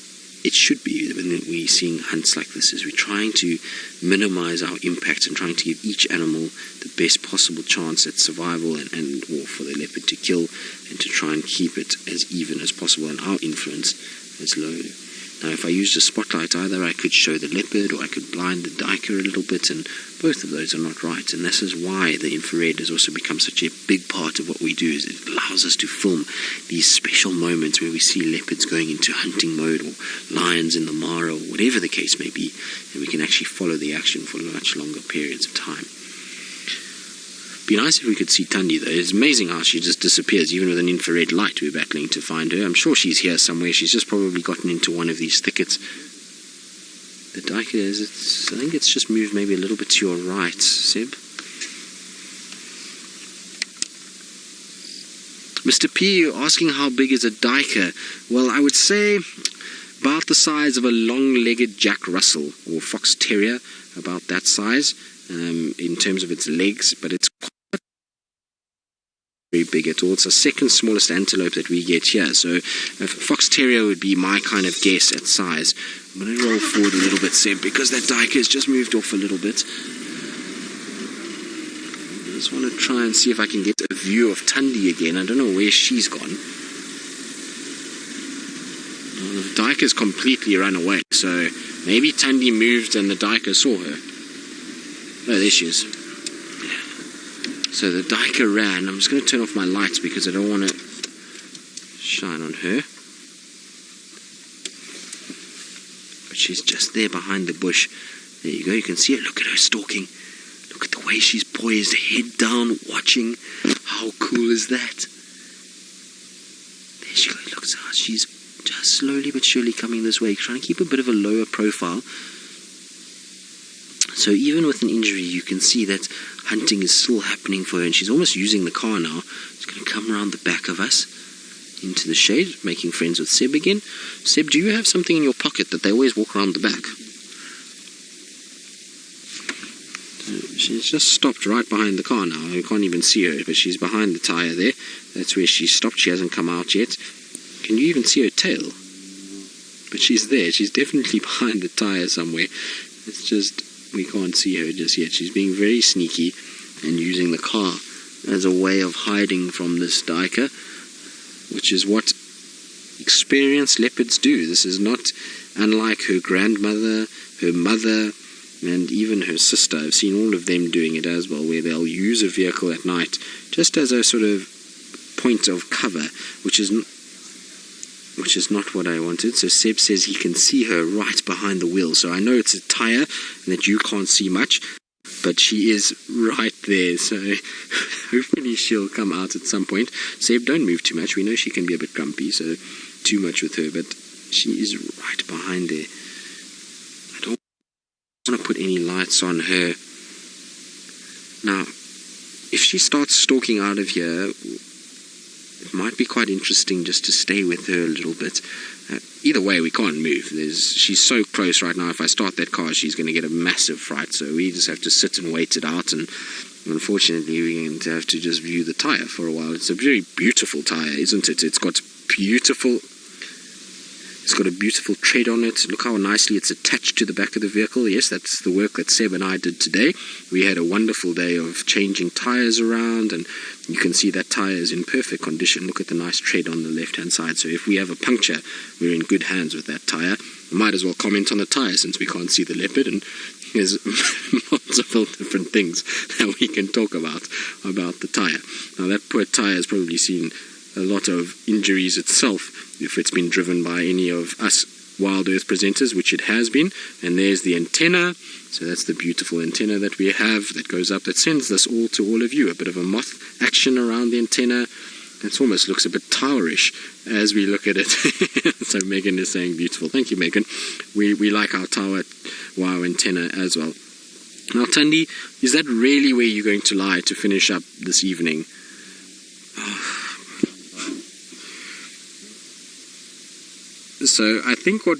it should be when we're seeing hunts like this, is we're trying to minimize our impact and trying to give each animal the best possible chance at survival and or for the leopard to kill, and to try and keep it as even as possible and our influence as low. Now, if I used a spotlight, either I could show the leopard or I could blind the duiker a little bit, and both of those are not right. And this is why the infrared has also become such a big part of what we do, is it allows us to film these special moments where we see leopards going into hunting mode, or lions in the mara, or whatever the case may be, and we can actually follow the action for much longer periods of time. Be nice if we could see Thandi though. It's amazing how she just disappears, even with an infrared light. We're battling to find her. I'm sure she's here somewhere. She's just probably gotten into one of these thickets. The duiker is, I think it's just moved maybe a little bit to your right, Seb. Mr. P, you're asking how big is a duiker? Well, I would say about the size of a long-legged Jack Russell or fox terrier, about that size in terms of its legs, but it's very big at all. It's the second smallest antelope that we get here, so a fox terrier would be my kind of guess at size. I'm going to roll forward a little bit, Seb, because that duiker has just moved off a little bit. I just want to try and see if I can get a view of Thandi again. I don't know where she's gone. Well, the duiker's completely run away, so maybe Thandi moved and the duiker saw her. Oh, there she is. So the duiker ran. I'm just going to turn off my lights because I don't want to shine on her. But she's just there behind the bush. There you go, you can see it. Look at her stalking. Look at the way she's poised, head down, watching. How cool is that? There she goes. Look, she's just slowly but surely coming this way, trying to keep a bit of a lower profile. So even with an injury, you can see that hunting is still happening for her, and she's almost using the car now. She's going to come around the back of us into the shade, making friends with Seb again. Seb, do you have something in your pocket that they always walk around the back? She's just stopped right behind the car now. You can't even see her, but she's behind the tyre there. That's where she stopped. She hasn't come out yet. Can you even see her tail? But she's there. She's definitely behind the tyre somewhere. It's just, we can't see her just yet. She's being very sneaky and using the car as a way of hiding from this duiker, which is what experienced leopards do. This is not unlike her grandmother, her mother, and even her sister. I've seen all of them doing it as well, where they'll use a vehicle at night just as a sort of point of cover, which is not what I wanted. So Seb says he can see her right behind the wheel. So I know it's a tyre and that you can't see much, but she is right there. So hopefully she'll come out at some point. Seb, don't move too much. We know she can be a bit grumpy, so too much with her, but she is right behind there. I don't want to put any lights on her. Now, if she starts stalking out of here, it might be quite interesting just to stay with her a little bit. Either way, we can't move. She's so close right now. If I start that car, she's going to get a massive fright. So we just have to sit and wait it out. And unfortunately, we're going to have to just view the tyre for a while. It's a very beautiful tyre, isn't it? It's got a beautiful tread on it. Look how nicely it's attached to the back of the vehicle. Yes, that's the work that Seb and I did today. We had a wonderful day of changing tyres around, and you can see that tyre is in perfect condition. Look at the nice tread on the left-hand side. So if we have a puncture, we're in good hands with that tyre. We might as well comment on the tyre since we can't see the leopard, and there's multiple different things that we can talk about the tyre. Now that poor tyre has probably seen a lot of injuries itself if it's been driven by any of us Wild Earth presenters, which it has been. And there's the antenna. So that's the beautiful antenna that we have that goes up, that sends this all to all of you. A bit of a moth action around the antenna. It almost looks a bit towerish as we look at it. So Megan is saying beautiful. Thank you, Megan. We like our tower wow antenna as well. Now, Thandi, is that really where you're going to lie to finish up this evening? So I think what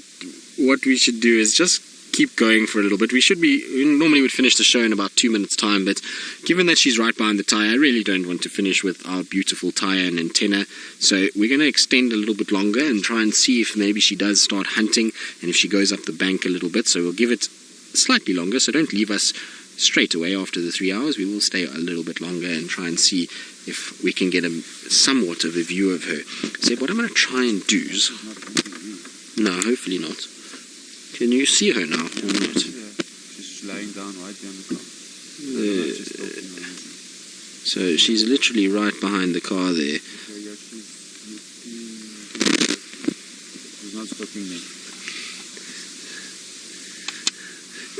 we should do is just keep going for a little bit. We normally would finish the show in about 2 minutes time, but given that she's right behind the tyre, I really don't want to finish with our beautiful tyre and antenna. So we're going to extend a little bit longer and try and see if maybe she does start hunting and if she goes up the bank a little bit. So we'll give it slightly longer, so don't leave us straight away after the 3 hours. We will stay a little bit longer and try and see if we can get somewhat of a view of her. So what I'm going to try and do is... No, hopefully not. Can you see her now? Or not? Yeah, she's lying down right behind the car. So she's literally right behind the car there. She's not stopping me.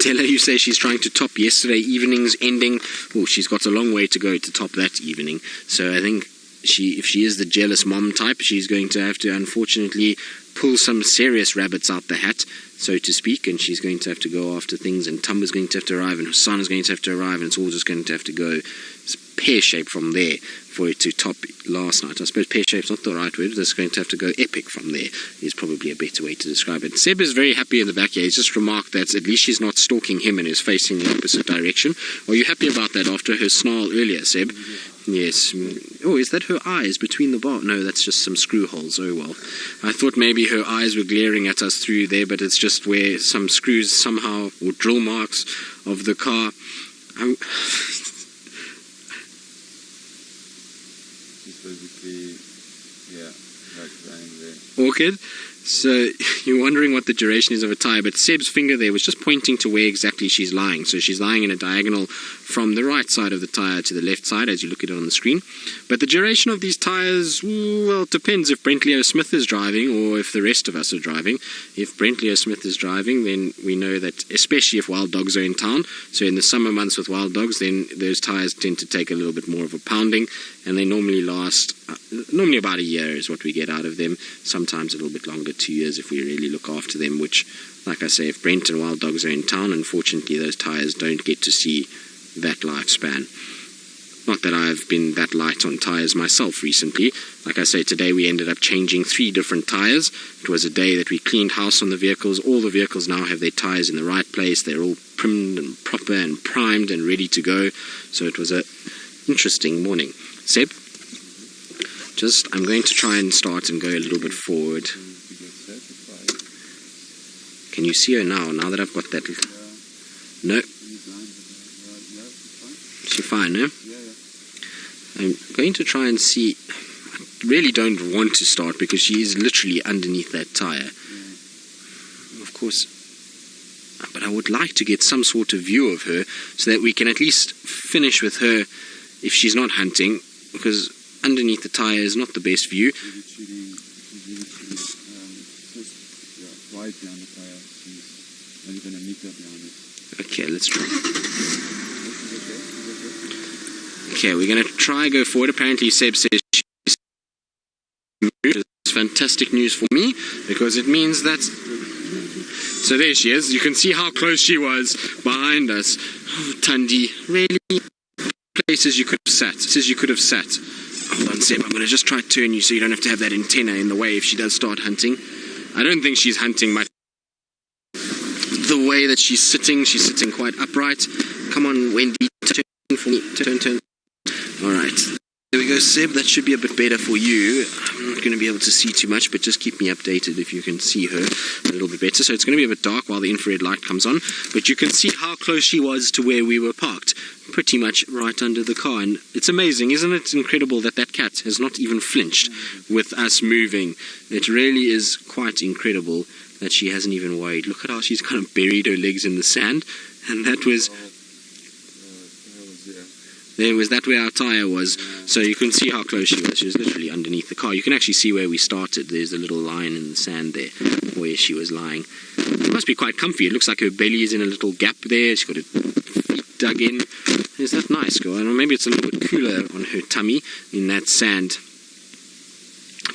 Tell her you say she's trying to top yesterday evening's ending. Oh, she's got a long way to go to top that evening. So I think if she is the jealous mom type, she's going to have to unfortunately pull some serious rabbits out the hat, so to speak, and she's going to have to go after things, and Tumba's going to have to arrive, and Hassan is going to have to arrive, and it's all just going to have to go pear-shaped from there for it to top last night. I suppose pear-shape's not the right word. It's going to have to go epic from there is probably a better way to describe it. Seb is very happy in the back here. He's just remarked that at least she's not stalking him and is facing the opposite direction. Are you happy about that after her snarl earlier, Seb? Yes. Oh, is that her eyes between the bar? No, that's just some screw holes. Oh well. I thought maybe her eyes were glaring at us through there, but it's just where some screws somehow, or drill marks of the car. It's basically, yeah, like lying there. Orchid. So you're wondering what the duration is of a tire, but Seb's finger there was just pointing to where exactly she's lying. So she's lying in a diagonal from the right side of the tire to the left side as you look at it on the screen. But the duration of these tires, well, it depends if Brent Leo Smith is driving or if the rest of us are driving. If Brent Leo Smith is driving, then we know that, especially if wild dogs are in town, so in the summer months with wild dogs, then those tires tend to take a little bit more of a pounding, and they normally last, normally about a year is what we get out of them, sometimes a little bit longer, 2 years if we really look after them, which, like I say, if Brent and wild dogs are in town, unfortunately those tires don't get to see that lifespan. Not that I've been that light on tires myself recently. Like I say, today we ended up changing 3 different tires. It was a day that we cleaned house on the vehicles. All the vehicles now have their tires in the right place. They're all primed and proper and primed and ready to go. So it was a interesting morning. Seb, I'm going to try and start and go a little bit forward. Can you see her now that I've got that? No. She's fine, no? I'm going to try and see. I really don't want to start because she is literally underneath that tire. Of course. But I would like to get some sort of view of her so that we can at least finish with her if she's not hunting, because underneath the tire is not the best view. Right behind the tire. She's not even a meter behind it. Okay, let's try. Okay, we're going to try go forward. Apparently Seb says she's moved. It's fantastic news for me, because it means that... So there she is. You can see how close she was behind us. Oh, Thandi, really? Places you could have sat. Places you could have sat. Hold on, Seb. I'm going to just try to turn you so you don't have to have that antenna in the way if she does start hunting. I don't think she's hunting much. The way that she's sitting quite upright. Come on, Wendy, turn for me. Turn. Alright, there we go, Seb. That should be a bit better for you. I'm not going to be able to see too much, but just keep me updated if you can see her a little bit better. So it's going to be a bit dark while the infrared light comes on, but you can see how close she was to where we were parked. Pretty much right under the car. And it's amazing, isn't it? Incredible that that cat has not even flinched with us moving. It really is quite incredible that she hasn't even worried. Look at how she's kind of buried her legs in the sand, and that was... There was that where our tire was, so you can see how close she was. She was literally underneath the car. You can actually see where we started. There's a little line in the sand there where she was lying. It must be quite comfy. It looks like her belly is in a little gap there. She's got her feet dug in. Is that nice, girl? And maybe it's a little bit cooler on her tummy in that sand.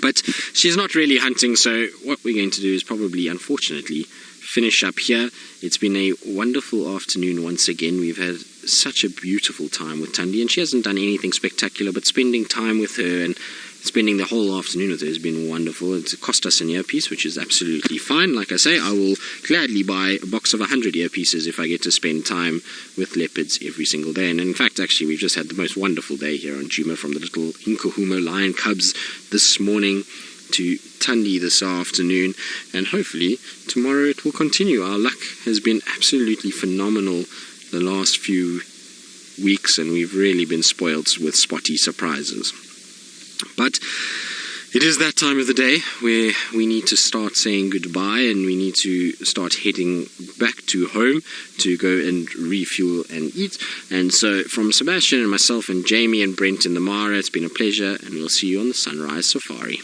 But she's not really hunting, so what we're going to do is probably, unfortunately, finish up here. It's been a wonderful afternoon once again. We've had such a beautiful time with Thandi, and she hasn't done anything spectacular, but spending time with her and spending the whole afternoon with her has been wonderful. It's cost us an earpiece, which is absolutely fine. Like I say, I will gladly buy a box of 100 earpieces if I get to spend time with leopards every single day. And in fact, actually, we've just had the most wonderful day here on Djuma, from the little Inkahumo lion cubs this morning to Thandi this afternoon, and hopefully tomorrow it will continue. Our luck has been absolutely phenomenal the last few weeks, and we've really been spoiled with spotty surprises. But it is that time of the day where we need to start saying goodbye, and we need to start heading back to home to go and refuel and eat. And so from Sebastian and myself and Jamie and Brent in the Mara, it's been a pleasure, and we'll see you on the Sunrise Safari.